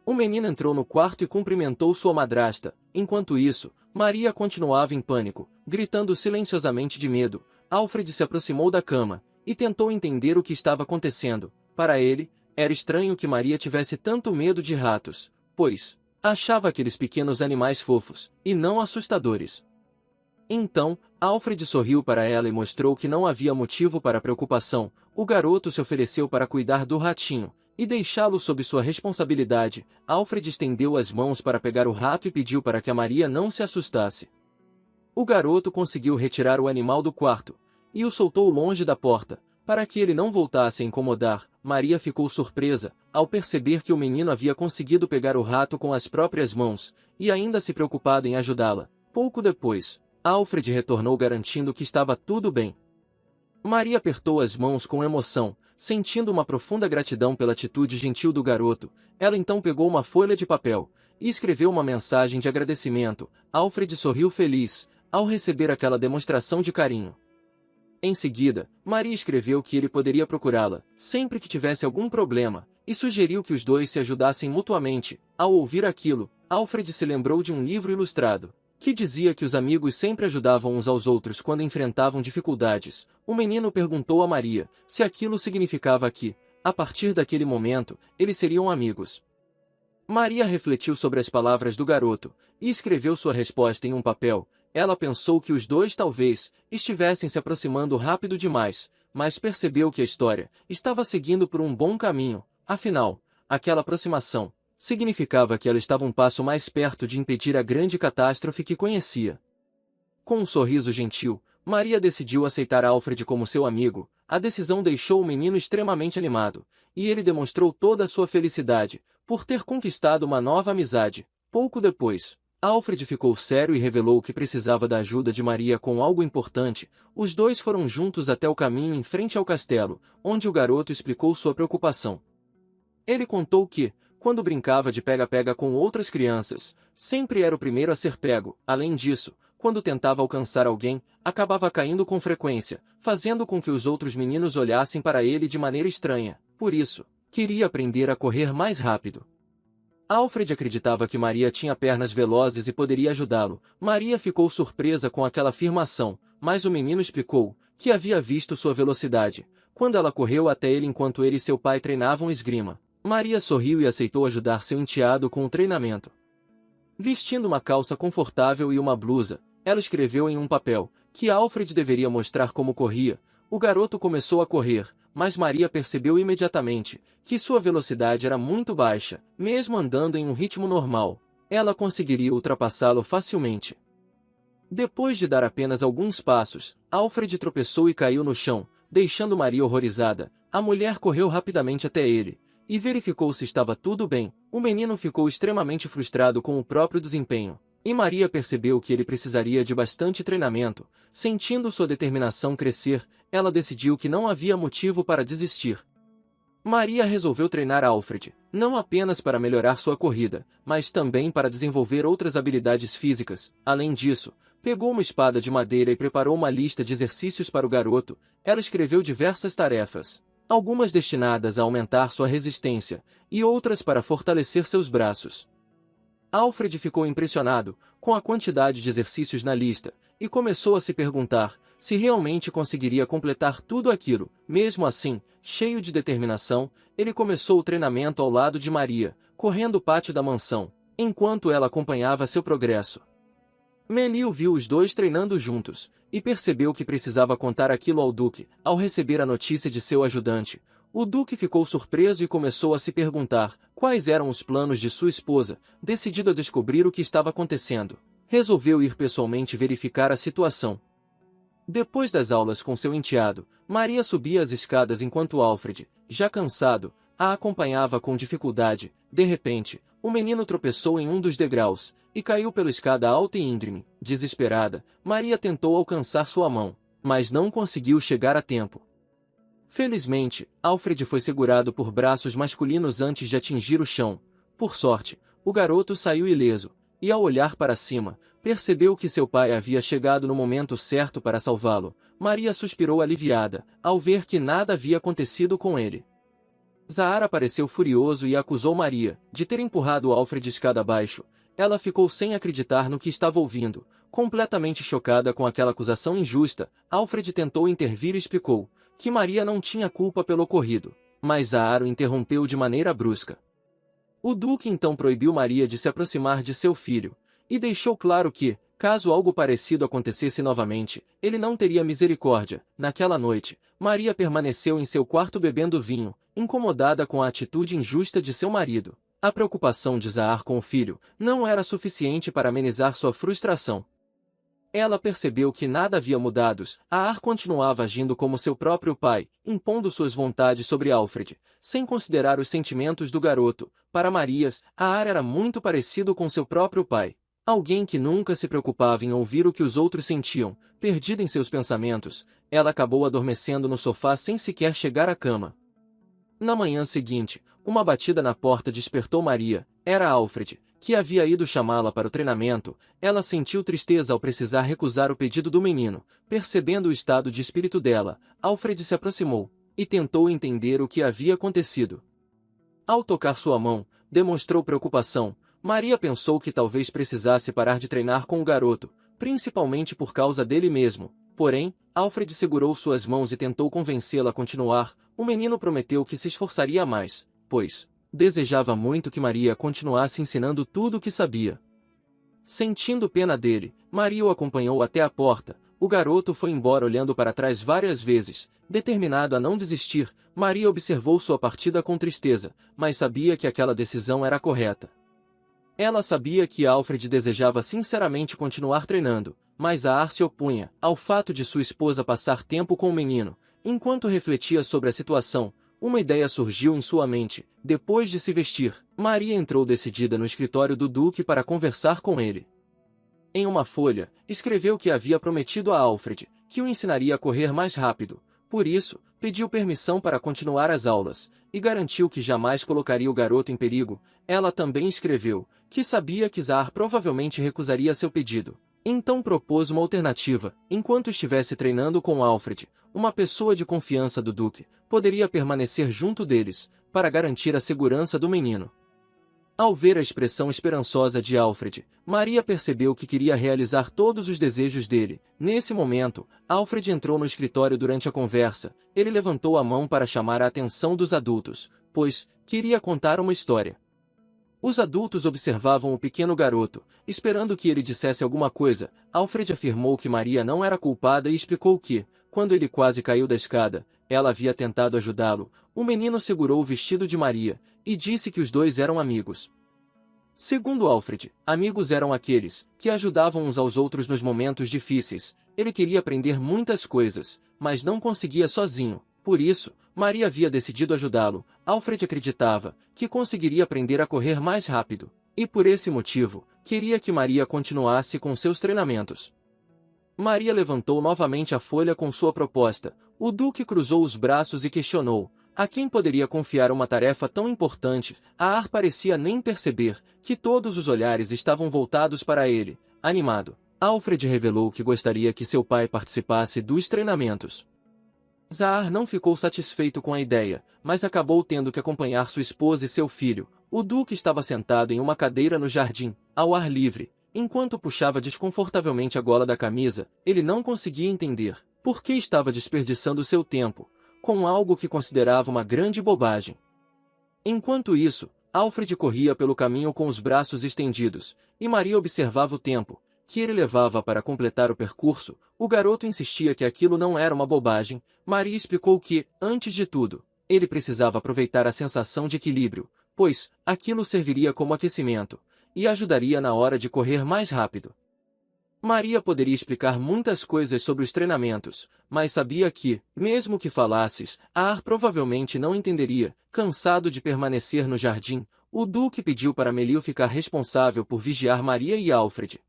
O menino entrou no quarto e cumprimentou sua madrasta. Enquanto isso, Maria continuava em pânico, gritando silenciosamente de medo. Alfred se aproximou da cama e tentou entender o que estava acontecendo. Para ele, era estranho que Maria tivesse tanto medo de ratos, pois achava aqueles pequenos animais fofos, e não assustadores. Então, Alfred sorriu para ela e mostrou que não havia motivo para preocupação. O garoto se ofereceu para cuidar do ratinho e deixá-lo sob sua responsabilidade. Alfred estendeu as mãos para pegar o rato e pediu para que a Maria não se assustasse. O garoto conseguiu retirar o animal do quarto e o soltou longe da porta, para que ele não voltasse a incomodar. Maria ficou surpresa ao perceber que o menino havia conseguido pegar o rato com as próprias mãos e ainda se preocupado em ajudá-la. Pouco depois, Alfred retornou garantindo que estava tudo bem. Maria apertou as mãos com emoção, sentindo uma profunda gratidão pela atitude gentil do garoto. Ela então pegou uma folha de papel e escreveu uma mensagem de agradecimento. Alfred sorriu feliz ao receber aquela demonstração de carinho. Em seguida, Maria escreveu que ele poderia procurá-la sempre que tivesse algum problema, e sugeriu que os dois se ajudassem mutuamente. Ao ouvir aquilo, Alfred se lembrou de um livro ilustrado que dizia que os amigos sempre ajudavam uns aos outros quando enfrentavam dificuldades. O menino perguntou a Maria se aquilo significava que, a partir daquele momento, eles seriam amigos. Maria refletiu sobre as palavras do garoto e escreveu sua resposta em um papel. Ela pensou que os dois talvez estivessem se aproximando rápido demais, mas percebeu que a história estava seguindo por um bom caminho. Afinal, aquela aproximação significava que ela estava um passo mais perto de impedir a grande catástrofe que conhecia. Com um sorriso gentil, Maria decidiu aceitar Alfred como seu amigo. A decisão deixou o menino extremamente animado, e ele demonstrou toda a sua felicidade por ter conquistado uma nova amizade. Pouco depois, Alfred ficou sério e revelou que precisava da ajuda de Maria com algo importante. Os dois foram juntos até o caminho em frente ao castelo, onde o garoto explicou sua preocupação. Ele contou que, quando brincava de pega-pega com outras crianças, sempre era o primeiro a ser pego. Além disso, quando tentava alcançar alguém, acabava caindo com frequência, fazendo com que os outros meninos olhassem para ele de maneira estranha. Por isso, queria aprender a correr mais rápido. Alfred acreditava que Maria tinha pernas velozes e poderia ajudá-lo. Maria ficou surpresa com aquela afirmação, mas o menino explicou que havia visto sua velocidade quando ela correu até ele enquanto ele e seu pai treinavam esgrima. Maria sorriu e aceitou ajudar seu enteado com o treinamento. Vestindo uma calça confortável e uma blusa, ela escreveu em um papel que Alfred deveria mostrar como corria. O garoto começou a correr, mas Maria percebeu imediatamente que sua velocidade era muito baixa. Mesmo andando em um ritmo normal, ela conseguiria ultrapassá-lo facilmente. Depois de dar apenas alguns passos, Alfred tropeçou e caiu no chão, deixando Maria horrorizada. A mulher correu rapidamente até ele e verificou se estava tudo bem. O menino ficou extremamente frustrado com o próprio desempenho, e Maria percebeu que ele precisaria de bastante treinamento. Sentindo sua determinação crescer, ela decidiu que não havia motivo para desistir. Maria resolveu treinar Alfred, não apenas para melhorar sua corrida, mas também para desenvolver outras habilidades físicas. Além disso, pegou uma espada de madeira e preparou uma lista de exercícios para o garoto. Ela escreveu diversas tarefas, algumas destinadas a aumentar sua resistência, e outras para fortalecer seus braços. Alfred ficou impressionado com a quantidade de exercícios na lista, e começou a se perguntar se realmente conseguiria completar tudo aquilo. Mesmo assim, cheio de determinação, ele começou o treinamento ao lado de Maria, correndo o pátio da mansão, enquanto ela acompanhava seu progresso. Melio viu os dois treinando juntos, e percebeu que precisava contar aquilo ao duque. Ao receber a notícia de seu ajudante, O duque ficou surpreso e começou a se perguntar quais eram os planos de sua esposa. Decidido a descobrir o que estava acontecendo, resolveu ir pessoalmente verificar a situação. Depois das aulas com seu enteado, Maria subia as escadas enquanto Alfred, já cansado, a acompanhava com dificuldade. De repente, o menino tropeçou em um dos degraus e caiu pela escada alta e íngreme. Desesperada, Maria tentou alcançar sua mão, mas não conseguiu chegar a tempo. Felizmente, Alfred foi segurado por braços masculinos antes de atingir o chão. Por sorte, o garoto saiu ileso, e ao olhar para cima, percebeu que seu pai havia chegado no momento certo para salvá-lo. Maria suspirou aliviada, ao ver que nada havia acontecido com ele. Zahar apareceu furioso e acusou Maria de ter empurrado Alfred escada abaixo. Ela ficou sem acreditar no que estava ouvindo. Completamente chocada com aquela acusação injusta, Alfred tentou intervir e explicou que Maria não tinha culpa pelo ocorrido, mas Zahar o interrompeu de maneira brusca. O duque então proibiu Maria de se aproximar de seu filho, e deixou claro que, caso algo parecido acontecesse novamente, ele não teria misericórdia. Naquela noite, Maria permaneceu em seu quarto bebendo vinho, incomodada com a atitude injusta de seu marido. A preocupação de Zahar com o filho não era suficiente para amenizar sua frustração. Ela percebeu que nada havia mudado. Zahar continuava agindo como seu próprio pai, impondo suas vontades sobre Alfred, sem considerar os sentimentos do garoto. Para Maria, Zahar era muito parecido com seu próprio pai. Alguém que nunca se preocupava em ouvir o que os outros sentiam. Perdida em seus pensamentos, ela acabou adormecendo no sofá sem sequer chegar à cama. Na manhã seguinte, uma batida na porta despertou Maria. Era Alfred, que havia ido chamá-la para o treinamento. Ela sentiu tristeza ao precisar recusar o pedido do menino. Percebendo o estado de espírito dela, Alfred se aproximou e tentou entender o que havia acontecido. Ao tocar sua mão, demonstrou preocupação. Maria pensou que talvez precisasse parar de treinar com o garoto, principalmente por causa dele mesmo. Porém, Alfred segurou suas mãos e tentou convencê-la a continuar. O menino prometeu que se esforçaria mais, pois desejava muito que Maria continuasse ensinando tudo o que sabia. Sentindo pena dele, Maria o acompanhou até a porta. O garoto foi embora olhando para trás várias vezes. Determinado a não desistir, Maria observou sua partida com tristeza, mas sabia que aquela decisão era correta. Ela sabia que Alfred desejava sinceramente continuar treinando, mas Zahar se opunha ao fato de sua esposa passar tempo com o menino. Enquanto refletia sobre a situação, uma ideia surgiu em sua mente. Depois de se vestir, Maria entrou decidida no escritório do duque para conversar com ele. Em uma folha, escreveu que havia prometido a Alfred que o ensinaria a correr mais rápido. Por isso, pediu permissão para continuar as aulas, e garantiu que jamais colocaria o garoto em perigo. Ela também escreveu que sabia que Zahar provavelmente recusaria seu pedido. Então propôs uma alternativa. Enquanto estivesse treinando com Alfred, uma pessoa de confiança do duque poderia permanecer junto deles, para garantir a segurança do menino. Ao ver a expressão esperançosa de Alfred, Maria percebeu que queria realizar todos os desejos dele. Nesse momento, Alfred entrou no escritório durante a conversa. Ele levantou a mão para chamar a atenção dos adultos, pois queria contar uma história. Os adultos observavam o pequeno garoto, esperando que ele dissesse alguma coisa. Alfred afirmou que Maria não era culpada e explicou que, quando ele quase caiu da escada, ela havia tentado ajudá-lo. O menino segurou o vestido de Maria e disse que os dois eram amigos. Segundo Alfred, amigos eram aqueles que ajudavam uns aos outros nos momentos difíceis. Ele queria aprender muitas coisas, mas não conseguia sozinho. Por isso, Maria havia decidido ajudá-lo. Alfred acreditava que conseguiria aprender a correr mais rápido, e por esse motivo, queria que Maria continuasse com seus treinamentos. Maria levantou novamente a folha com sua proposta. O duque cruzou os braços e questionou: a quem poderia confiar uma tarefa tão importante? Zahar parecia nem perceber que todos os olhares estavam voltados para ele. Animado, Alfred revelou que gostaria que seu pai participasse dos treinamentos. Zahar não ficou satisfeito com a ideia, mas acabou tendo que acompanhar sua esposa e seu filho. O duque estava sentado em uma cadeira no jardim, ao ar livre. Enquanto puxava desconfortavelmente a gola da camisa, ele não conseguia entender por que estava desperdiçando seu tempo com algo que considerava uma grande bobagem. Enquanto isso, Alfred corria pelo caminho com os braços estendidos, e Maria observava o tempo que ele levava para completar o percurso. O garoto insistia que aquilo não era uma bobagem. Maria explicou que, antes de tudo, Ele precisava aproveitar a sensação de equilíbrio, pois aquilo serviria como aquecimento, e ajudaria na hora de correr mais rápido. Maria poderia explicar muitas coisas sobre os treinamentos, mas sabia que, mesmo que falasses, Ar provavelmente não entenderia. Cansado de permanecer no jardim, o Duque pediu para Melio ficar responsável por vigiar Maria e Alfred.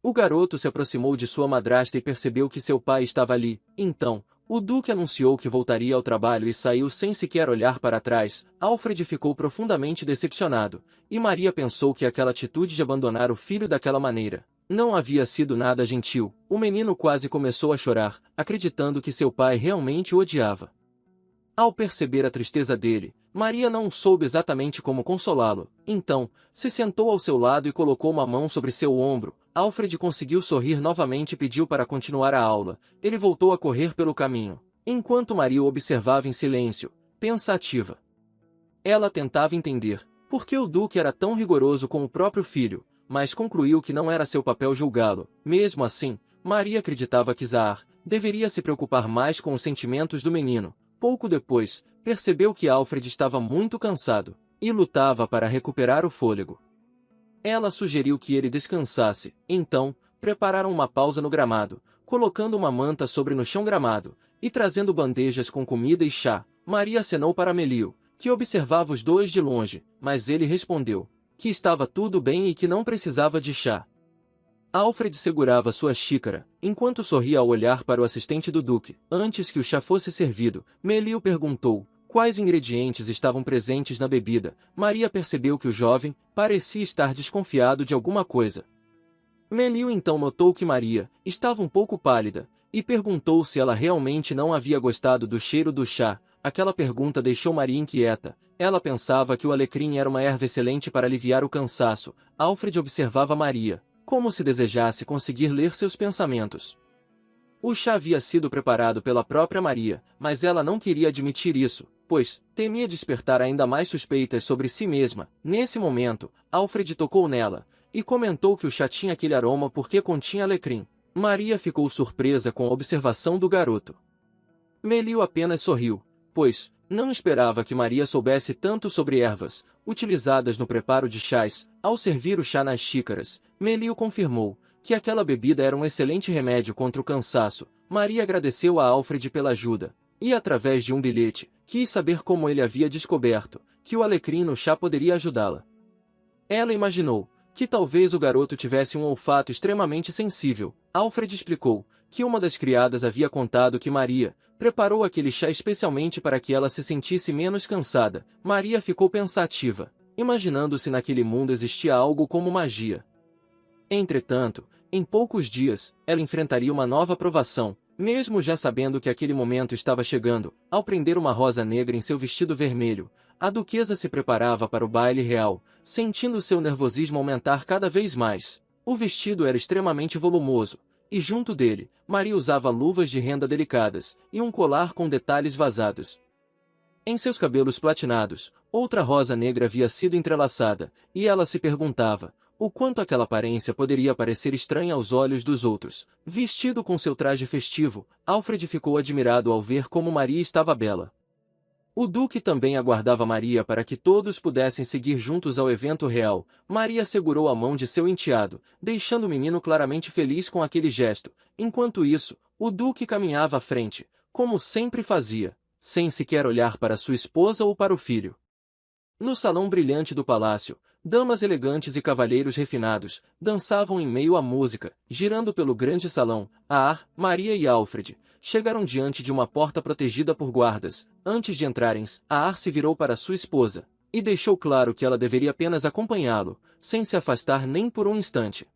O garoto se aproximou de sua madrasta e percebeu que seu pai estava ali. Então, o Duque anunciou que voltaria ao trabalho e saiu sem sequer olhar para trás. Alfred ficou profundamente decepcionado, e Maria pensou que aquela atitude de abandonar o filho daquela maneira não havia sido nada gentil. O menino quase começou a chorar, acreditando que seu pai realmente o odiava. Ao perceber a tristeza dele, Maria não soube exatamente como consolá-lo. Então, se sentou ao seu lado e colocou uma mão sobre seu ombro. Alfred conseguiu sorrir novamente e pediu para continuar a aula. Ele voltou a correr pelo caminho, enquanto Maria o observava em silêncio, pensativa. Ela tentava entender por que o Duque era tão rigoroso com o próprio filho, mas concluiu que não era seu papel julgá-lo. Mesmo assim, Maria acreditava que Zahar deveria se preocupar mais com os sentimentos do menino. Pouco depois, percebeu que Alfred estava muito cansado e lutava para recuperar o fôlego. Ela sugeriu que ele descansasse. Então, prepararam uma pausa no gramado, colocando uma manta sobre no chão gramado, e trazendo bandejas com comida e chá. Maria acenou para Melio, que observava os dois de longe, mas ele respondeu que estava tudo bem e que não precisava de chá. Alfred segurava sua xícara, enquanto sorria ao olhar para o assistente do Duque. Antes que o chá fosse servido, Melio perguntou quais ingredientes estavam presentes na bebida. Maria percebeu que o jovem parecia estar desconfiado de alguma coisa. Melio então notou que Maria estava um pouco pálida, e perguntou se ela realmente não havia gostado do cheiro do chá. Aquela pergunta deixou Maria inquieta. Ela pensava que o alecrim era uma erva excelente para aliviar o cansaço. Alfred observava Maria, como se desejasse conseguir ler seus pensamentos. O chá havia sido preparado pela própria Maria, mas ela não queria admitir isso, pois temia despertar ainda mais suspeitas sobre si mesma. Nesse momento, Alfred tocou nela, e comentou que o chá tinha aquele aroma porque continha alecrim. Maria ficou surpresa com a observação do garoto. Melio apenas sorriu, pois não esperava que Maria soubesse tanto sobre ervas utilizadas no preparo de chás. Ao servir o chá nas xícaras, Melio confirmou que aquela bebida era um excelente remédio contra o cansaço. Maria agradeceu a Alfred pela ajuda, e através de um bilhete, quis saber como ele havia descoberto que o alecrim no chá poderia ajudá-la. Ela imaginou que talvez o garoto tivesse um olfato extremamente sensível. Alfred explicou que uma das criadas havia contado que Maria preparou aquele chá especialmente para que ela se sentisse menos cansada. Maria ficou pensativa, imaginando se naquele mundo existia algo como magia. Entretanto, em poucos dias, ela enfrentaria uma nova provação, mesmo já sabendo que aquele momento estava chegando. Ao prender uma rosa negra em seu vestido vermelho, a duquesa se preparava para o baile real, sentindo seu nervosismo aumentar cada vez mais. O vestido era extremamente volumoso, e junto dele, Maria usava luvas de renda delicadas e um colar com detalhes vazados. Em seus cabelos platinados, outra rosa negra havia sido entrelaçada, e ela se perguntava o quanto aquela aparência poderia parecer estranha aos olhos dos outros. Vestido com seu traje festivo, Alfred ficou admirado ao ver como Maria estava bela. O Duque também aguardava Maria para que todos pudessem seguir juntos ao evento real. Maria segurou a mão de seu enteado, deixando o menino claramente feliz com aquele gesto. Enquanto isso, o Duque caminhava à frente, como sempre fazia, sem sequer olhar para sua esposa ou para o filho. No salão brilhante do palácio, damas elegantes e cavalheiros refinados dançavam em meio à música. Girando pelo grande salão, Maria e Alfred chegaram diante de uma porta protegida por guardas. Antes de entrarem, se virou para sua esposa e deixou claro que ela deveria apenas acompanhá-lo, sem se afastar nem por um instante.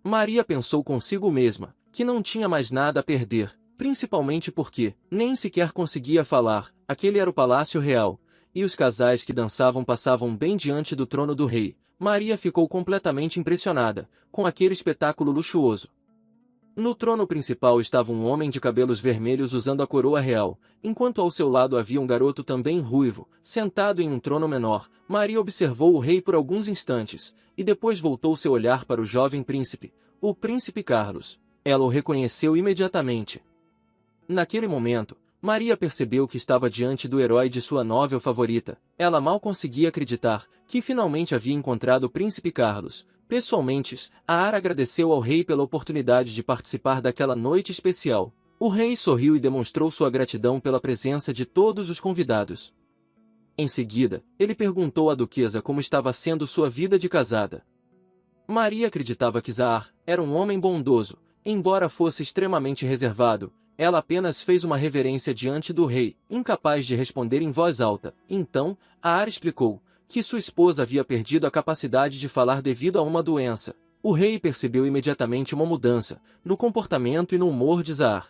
Maria pensou consigo mesma que não tinha mais nada a perder, principalmente porque nem sequer conseguia falar. Aquele era o palácio real, e os casais que dançavam passavam bem diante do trono do rei. Maria ficou completamente impressionada com aquele espetáculo luxuoso. No trono principal estava um homem de cabelos vermelhos usando a coroa real, enquanto ao seu lado havia um garoto também ruivo, sentado em um trono menor. Maria observou o rei por alguns instantes, e depois voltou seu olhar para o jovem príncipe, o príncipe Carlos. Ela o reconheceu imediatamente. Naquele momento, Maria percebeu que estava diante do herói de sua novel favorita. Ela mal conseguia acreditar que finalmente havia encontrado o príncipe Carlos. Pessoalmente, Aar agradeceu ao rei pela oportunidade de participar daquela noite especial. O rei sorriu e demonstrou sua gratidão pela presença de todos os convidados. Em seguida, ele perguntou à duquesa como estava sendo sua vida de casada. Maria acreditava que Zaar era um homem bondoso, embora fosse extremamente reservado. Ela apenas fez uma reverência diante do rei, incapaz de responder em voz alta. Então, Aar explicou que sua esposa havia perdido a capacidade de falar devido a uma doença. O rei percebeu imediatamente uma mudança no comportamento e no humor de Zaar.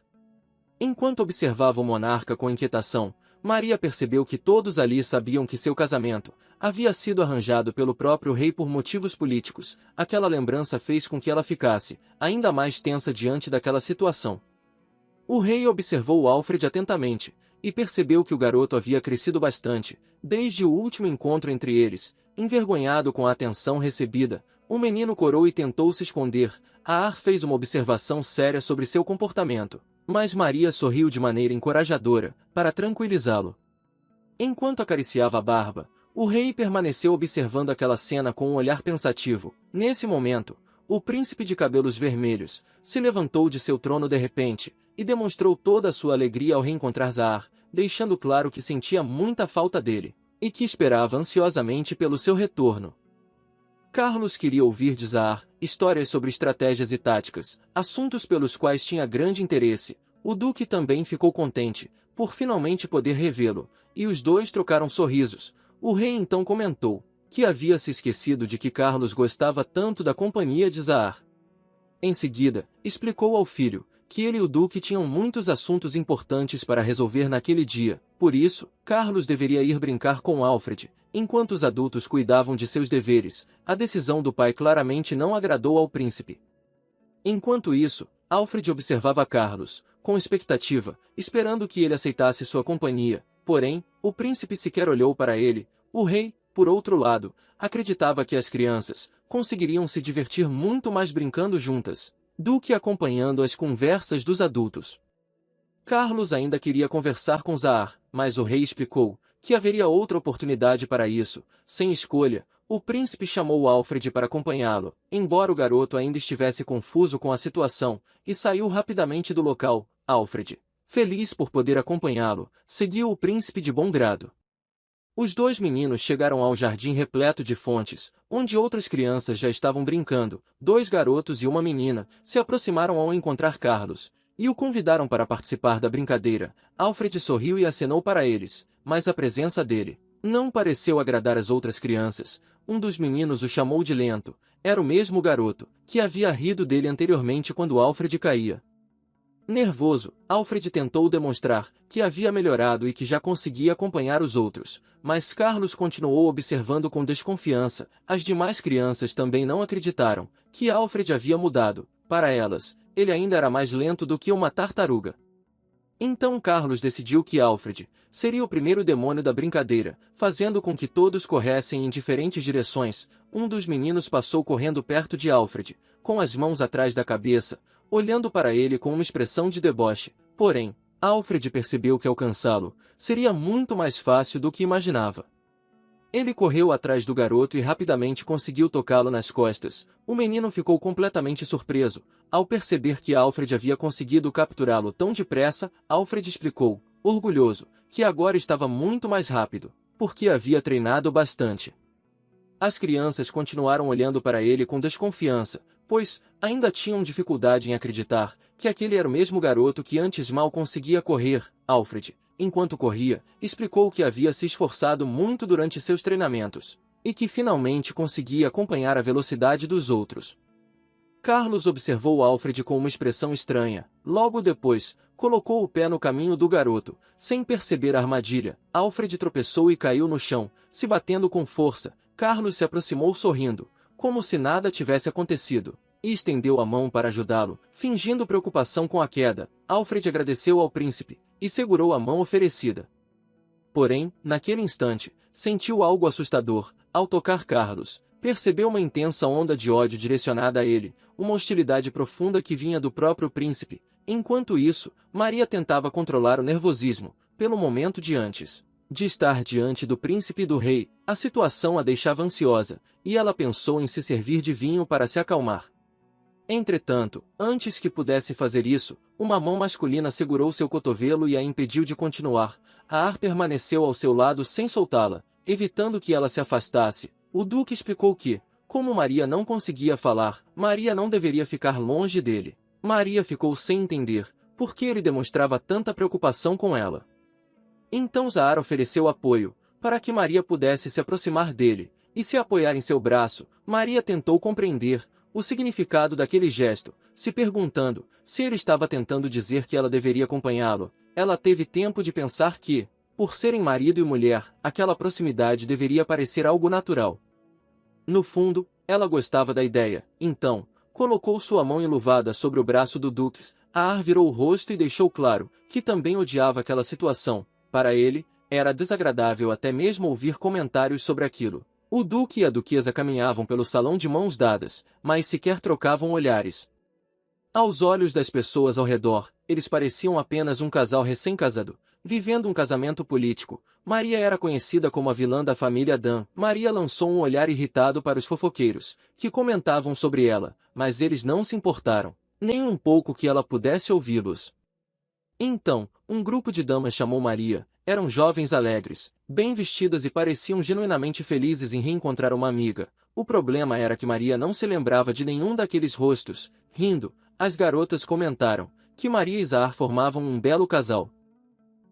Enquanto observava o monarca com inquietação, Maria percebeu que todos ali sabiam que seu casamento havia sido arranjado pelo próprio rei por motivos políticos. Aquela lembrança fez com que ela ficasse ainda mais tensa diante daquela situação. O rei observou Alfred atentamente, e percebeu que o garoto havia crescido bastante, desde o último encontro entre eles. Envergonhado com a atenção recebida, o menino corou e tentou se esconder. Aar fez uma observação séria sobre seu comportamento, mas Maria sorriu de maneira encorajadora, para tranquilizá-lo. Enquanto acariciava a barba, o rei permaneceu observando aquela cena com um olhar pensativo. Nesse momento, o príncipe de cabelos vermelhos se levantou de seu trono de repente, e demonstrou toda a sua alegria ao reencontrar Zaar, deixando claro que sentia muita falta dele, e que esperava ansiosamente pelo seu retorno. Carlos queria ouvir de Zaar histórias sobre estratégias e táticas, assuntos pelos quais tinha grande interesse. O duque também ficou contente, por finalmente poder revê-lo, e os dois trocaram sorrisos. O rei então comentou que havia se esquecido de que Carlos gostava tanto da companhia de Zaar. Em seguida, explicou ao filho que ele e o duque tinham muitos assuntos importantes para resolver naquele dia. Por isso, Carlos deveria ir brincar com Alfred, enquanto os adultos cuidavam de seus deveres. A decisão do pai claramente não agradou ao príncipe. Enquanto isso, Alfred observava Carlos, com expectativa, esperando que ele aceitasse sua companhia. Porém, o príncipe sequer olhou para ele. O rei, por outro lado, acreditava que as crianças conseguiriam se divertir muito mais brincando juntas do que acompanhando as conversas dos adultos. Carlos ainda queria conversar com Zaar, mas o rei explicou que haveria outra oportunidade para isso. Sem escolha, o príncipe chamou Alfred para acompanhá-lo, embora o garoto ainda estivesse confuso com a situação, e saiu rapidamente do local. Alfred, feliz por poder acompanhá-lo, seguiu o príncipe de bom grado. Os dois meninos chegaram ao jardim repleto de fontes, onde outras crianças já estavam brincando. Dois garotos e uma menina se aproximaram ao encontrar Carlos, e o convidaram para participar da brincadeira. Alfred sorriu e acenou para eles, mas a presença dele não pareceu agradar as outras crianças. Um dos meninos o chamou de lento. Era o mesmo garoto que havia rido dele anteriormente quando Alfred caía. Nervoso, Alfred tentou demonstrar que havia melhorado e que já conseguia acompanhar os outros, mas Carlos continuou observando com desconfiança. As demais crianças também não acreditaram que Alfred havia mudado. Para elas, ele ainda era mais lento do que uma tartaruga. Então Carlos decidiu que Alfred seria o primeiro demônio da brincadeira, fazendo com que todos corressem em diferentes direções. Um dos meninos passou correndo perto de Alfred, com as mãos atrás da cabeça, olhando para ele com uma expressão de deboche. Porém, Alfred percebeu que alcançá-lo seria muito mais fácil do que imaginava. Ele correu atrás do garoto e rapidamente conseguiu tocá-lo nas costas. O menino ficou completamente surpreso ao perceber que Alfred havia conseguido capturá-lo tão depressa. Alfred explicou, orgulhoso, que agora estava muito mais rápido, porque havia treinado bastante. As crianças continuaram olhando para ele com desconfiança, pois ainda tinham dificuldade em acreditar que aquele era o mesmo garoto que antes mal conseguia correr. Alfred, enquanto corria, explicou que havia se esforçado muito durante seus treinamentos, e que finalmente conseguia acompanhar a velocidade dos outros. Carlos observou Alfred com uma expressão estranha. Logo depois, colocou o pé no caminho do garoto, sem perceber a armadilha. Alfred tropeçou e caiu no chão, se batendo com força. Carlos se aproximou sorrindo, como se nada tivesse acontecido, e estendeu a mão para ajudá-lo, fingindo preocupação com a queda. Alfred agradeceu ao príncipe e segurou a mão oferecida. Porém, naquele instante, sentiu algo assustador. Ao tocar Carlos, percebeu uma intensa onda de ódio direcionada a ele, uma hostilidade profunda que vinha do próprio príncipe. Enquanto isso, Maria tentava controlar o nervosismo, pelo momento de antes de estar diante do príncipe e do rei. A situação a deixava ansiosa, e ela pensou em se servir de vinho para se acalmar. Entretanto, antes que pudesse fazer isso, uma mão masculina segurou seu cotovelo e a impediu de continuar. A Ar permaneceu ao seu lado sem soltá-la, evitando que ela se afastasse. O duque explicou que, como Maria não conseguia falar, Maria não deveria ficar longe dele. Maria ficou sem entender por que ele demonstrava tanta preocupação com ela. Então Zahar ofereceu apoio, para que Maria pudesse se aproximar dele, e se apoiar em seu braço. Maria tentou compreender o significado daquele gesto, se perguntando se ele estava tentando dizer que ela deveria acompanhá-lo. Ela teve tempo de pensar que, por serem marido e mulher, aquela proximidade deveria parecer algo natural. No fundo, ela gostava da ideia, então, colocou sua mão enluvada sobre o braço do duque. Ar virou o rosto e deixou claro que também odiava aquela situação. Para ele, era desagradável até mesmo ouvir comentários sobre aquilo. O duque e a duquesa caminhavam pelo salão de mãos dadas, mas sequer trocavam olhares. Aos olhos das pessoas ao redor, eles pareciam apenas um casal recém-casado, vivendo um casamento político. Maria era conhecida como a vilã da família Dan. Maria lançou um olhar irritado para os fofoqueiros, que comentavam sobre ela, mas eles não se importaram, nem um pouco que ela pudesse ouvi-los. Então, um grupo de damas chamou Maria. Eram jovens alegres, bem vestidas e pareciam genuinamente felizes em reencontrar uma amiga. O problema era que Maria não se lembrava de nenhum daqueles rostos. Rindo, as garotas comentaram que Maria e Zahar formavam um belo casal.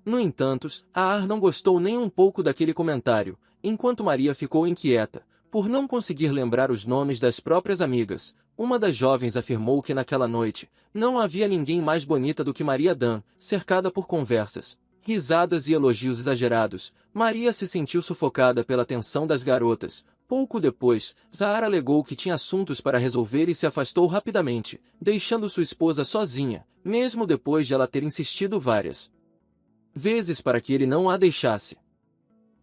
No entanto, Ar não gostou nem um pouco daquele comentário, enquanto Maria ficou inquieta, por não conseguir lembrar os nomes das próprias amigas. Uma das jovens afirmou que naquela noite, não havia ninguém mais bonita do que Maria Dan, cercada por conversas, risadas e elogios exagerados. Maria se sentiu sufocada pela tensão das garotas. Pouco depois, Zahar alegou que tinha assuntos para resolver e se afastou rapidamente, deixando sua esposa sozinha, mesmo depois de ela ter insistido várias vezes para que ele não a deixasse.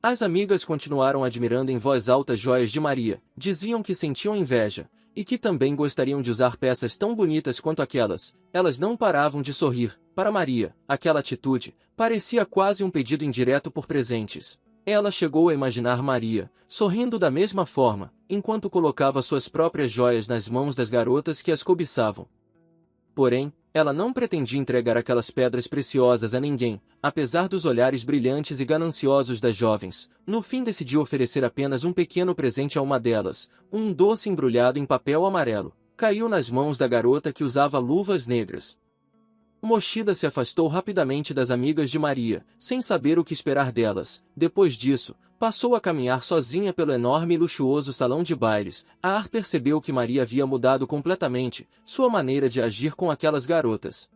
As amigas continuaram admirando em voz alta as joias de Maria, diziam que sentiam inveja, e que também gostariam de usar peças tão bonitas quanto aquelas. Elas não paravam de sorrir. Para Maria, aquela atitude parecia quase um pedido indireto por presentes. Ela chegou a imaginar Maria, sorrindo da mesma forma, enquanto colocava suas próprias joias nas mãos das garotas que as cobiçavam. Porém, ela não pretendia entregar aquelas pedras preciosas a ninguém, apesar dos olhares brilhantes e gananciosos das jovens. No fim decidiu oferecer apenas um pequeno presente a uma delas, um doce embrulhado em papel amarelo. Caiu nas mãos da garota que usava luvas negras. Mochida se afastou rapidamente das amigas de Maria, sem saber o que esperar delas. Depois disso, passou a caminhar sozinha pelo enorme e luxuoso salão de bailes. Ar percebeu que Maria havia mudado completamente sua maneira de agir com aquelas garotas.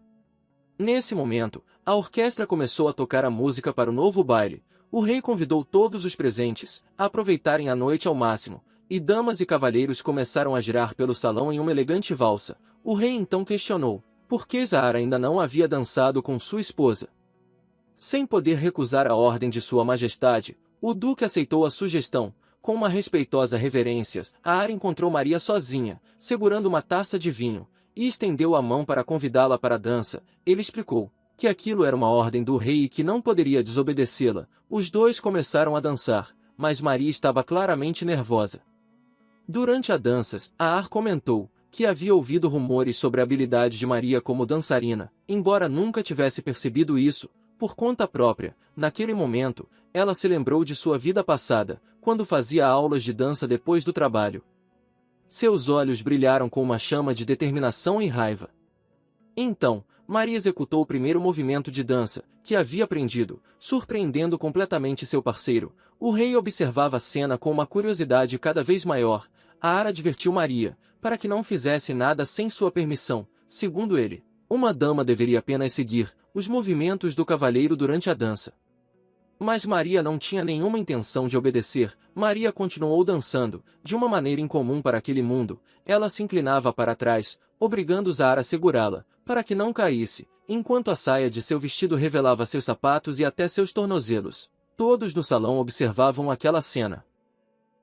Nesse momento, a orquestra começou a tocar a música para o novo baile. O rei convidou todos os presentes a aproveitarem a noite ao máximo, e damas e cavalheiros começaram a girar pelo salão em uma elegante valsa. O rei então questionou por que Zahar ainda não havia dançado com sua esposa. Sem poder recusar a ordem de sua majestade, o duque aceitou a sugestão. Com uma respeitosa reverência, Ar encontrou Maria sozinha, segurando uma taça de vinho, e estendeu a mão para convidá-la para a dança. Ele explicou que aquilo era uma ordem do rei e que não poderia desobedecê-la. Os dois começaram a dançar, mas Maria estava claramente nervosa. Durante a dança, Ar comentou que havia ouvido rumores sobre a habilidade de Maria como dançarina, embora nunca tivesse percebido isso por conta própria. Naquele momento, ela se lembrou de sua vida passada, quando fazia aulas de dança depois do trabalho. Seus olhos brilharam com uma chama de determinação e raiva. Então, Maria executou o primeiro movimento de dança que havia aprendido, surpreendendo completamente seu parceiro. O rei observava a cena com uma curiosidade cada vez maior. Ar advertiu Maria para que não fizesse nada sem sua permissão. Segundo ele, uma dama deveria apenas seguir os movimentos do cavalheiro durante a dança. Mas Maria não tinha nenhuma intenção de obedecer. Maria continuou dançando, de uma maneira incomum para aquele mundo. Ela se inclinava para trás, obrigando Zahar a segurá-la, para que não caísse, enquanto a saia de seu vestido revelava seus sapatos e até seus tornozelos. Todos no salão observavam aquela cena.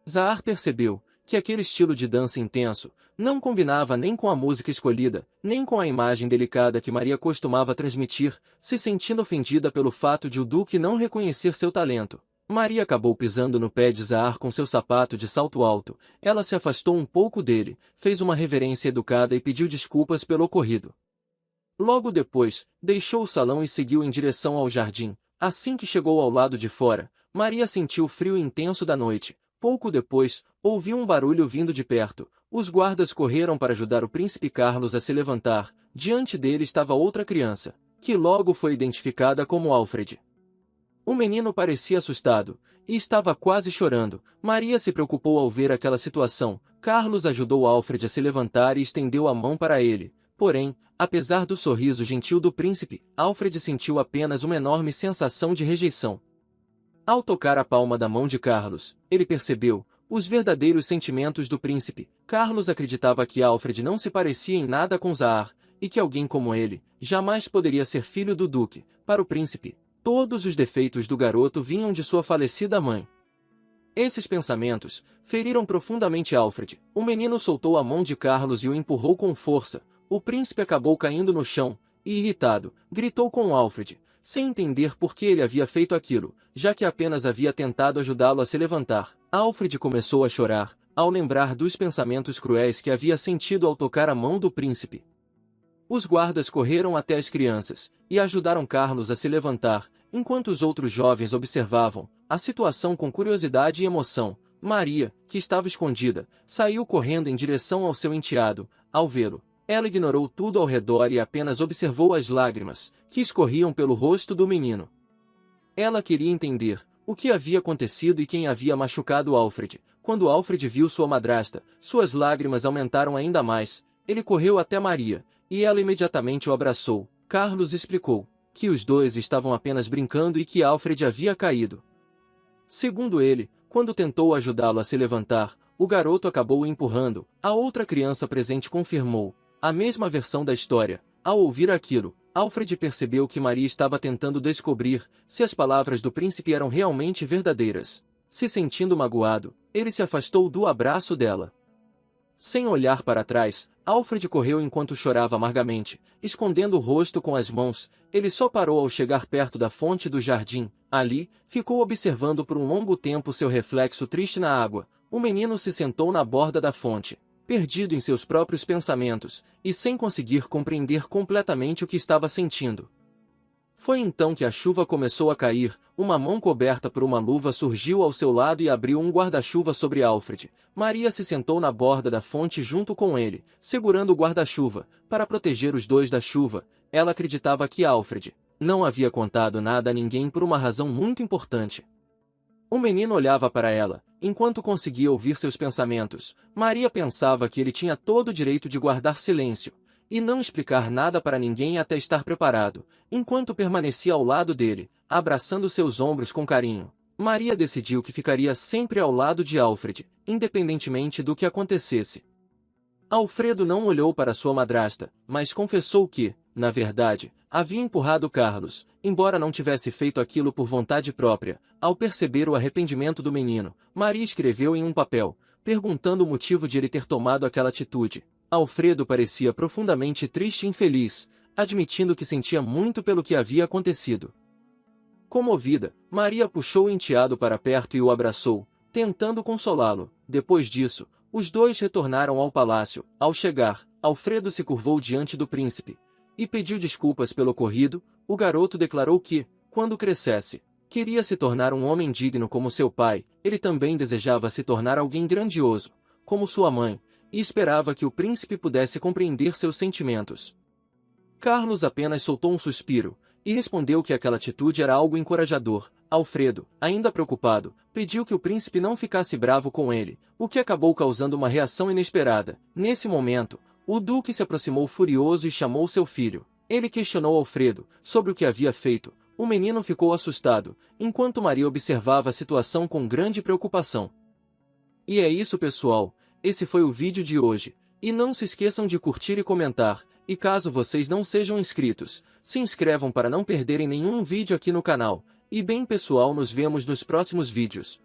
Zahar percebeu que aquele estilo de dança intenso não combinava nem com a música escolhida, nem com a imagem delicada que Maria costumava transmitir, se sentindo ofendida pelo fato de o Duque não reconhecer seu talento. Maria acabou pisando no pé de Zahar com seu sapato de salto alto. Ela se afastou um pouco dele, fez uma reverência educada e pediu desculpas pelo ocorrido. Logo depois, deixou o salão e seguiu em direção ao jardim. Assim que chegou ao lado de fora, Maria sentiu o frio intenso da noite. Pouco depois, ouviu um barulho vindo de perto. Os guardas correram para ajudar o príncipe Carlos a se levantar. Diante dele estava outra criança, que logo foi identificada como Alfred. O menino parecia assustado, e estava quase chorando. Maria se preocupou ao ver aquela situação. Carlos ajudou Alfred a se levantar e estendeu a mão para ele. Porém, apesar do sorriso gentil do príncipe, Alfred sentiu apenas uma enorme sensação de rejeição. Ao tocar a palma da mão de Carlos, ele percebeu os verdadeiros sentimentos do príncipe. Carlos acreditava que Alfred não se parecia em nada com Zahar, e que alguém como ele jamais poderia ser filho do duque. Para o príncipe, todos os defeitos do garoto vinham de sua falecida mãe. Esses pensamentos feriram profundamente Alfred. O menino soltou a mão de Carlos e o empurrou com força. O príncipe acabou caindo no chão, e irritado, gritou com Alfred, sem entender por que ele havia feito aquilo, já que apenas havia tentado ajudá-lo a se levantar. Alfred começou a chorar, ao lembrar dos pensamentos cruéis que havia sentido ao tocar a mão do príncipe. Os guardas correram até as crianças, e ajudaram Carlos a se levantar, enquanto os outros jovens observavam a situação com curiosidade e emoção. Maria, que estava escondida, saiu correndo em direção ao seu enteado. Ao vê-lo, ela ignorou tudo ao redor e apenas observou as lágrimas que escorriam pelo rosto do menino. Ela queria entender o que havia acontecido e quem havia machucado Alfred. Quando Alfred viu sua madrasta, suas lágrimas aumentaram ainda mais. Ele correu até Maria, e ela imediatamente o abraçou. Carlos explicou que os dois estavam apenas brincando e que Alfred havia caído. Segundo ele, quando tentou ajudá-lo a se levantar, o garoto acabou o empurrando. A outra criança presente confirmou a mesma versão da história. Ao ouvir aquilo, Alfred percebeu que Maria estava tentando descobrir se as palavras do príncipe eram realmente verdadeiras. Se sentindo magoado, ele se afastou do abraço dela. Sem olhar para trás, Alfred correu enquanto chorava amargamente, escondendo o rosto com as mãos. Ele só parou ao chegar perto da fonte do jardim. Ali, ficou observando por um longo tempo seu reflexo triste na água. O menino se sentou na borda da fonte, perdido em seus próprios pensamentos, e sem conseguir compreender completamente o que estava sentindo. Foi então que a chuva começou a cair. Uma mão coberta por uma luva surgiu ao seu lado e abriu um guarda-chuva sobre Alfred. Maria se sentou na borda da fonte junto com ele, segurando o guarda-chuva, para proteger os dois da chuva. Ela acreditava que Alfred não havia contado nada a ninguém por uma razão muito importante. O menino olhava para ela, enquanto conseguia ouvir seus pensamentos. Maria pensava que ele tinha todo o direito de guardar silêncio e não explicar nada para ninguém até estar preparado. Enquanto permanecia ao lado dele, abraçando seus ombros com carinho, Maria decidiu que ficaria sempre ao lado de Alfred, independentemente do que acontecesse. Alfredo não olhou para sua madrasta, mas confessou que, na verdade, havia empurrado Carlos, embora não tivesse feito aquilo por vontade própria. Ao perceber o arrependimento do menino, Maria escreveu em um papel, perguntando o motivo de ele ter tomado aquela atitude. Alfredo parecia profundamente triste e infeliz, admitindo que sentia muito pelo que havia acontecido. Comovida, Maria puxou o enteado para perto e o abraçou, tentando consolá-lo. Depois disso, os dois retornaram ao palácio. Ao chegar, Alfredo se curvou diante do príncipe e pediu desculpas pelo ocorrido. O garoto declarou que, quando crescesse, queria se tornar um homem digno como seu pai. Ele também desejava se tornar alguém grandioso, como sua mãe, e esperava que o príncipe pudesse compreender seus sentimentos. Carlos apenas soltou um suspiro e respondeu que aquela atitude era algo encorajador. Alfredo, ainda preocupado, pediu que o príncipe não ficasse bravo com ele, o que acabou causando uma reação inesperada. Nesse momento, o duque se aproximou furioso e chamou seu filho. Ele questionou Alfredo sobre o que havia feito. O menino ficou assustado, enquanto Maria observava a situação com grande preocupação. E é isso, pessoal. Esse foi o vídeo de hoje. E não se esqueçam de curtir e comentar. E caso vocês não sejam inscritos, se inscrevam para não perderem nenhum vídeo aqui no canal. E bem, pessoal, nos vemos nos próximos vídeos.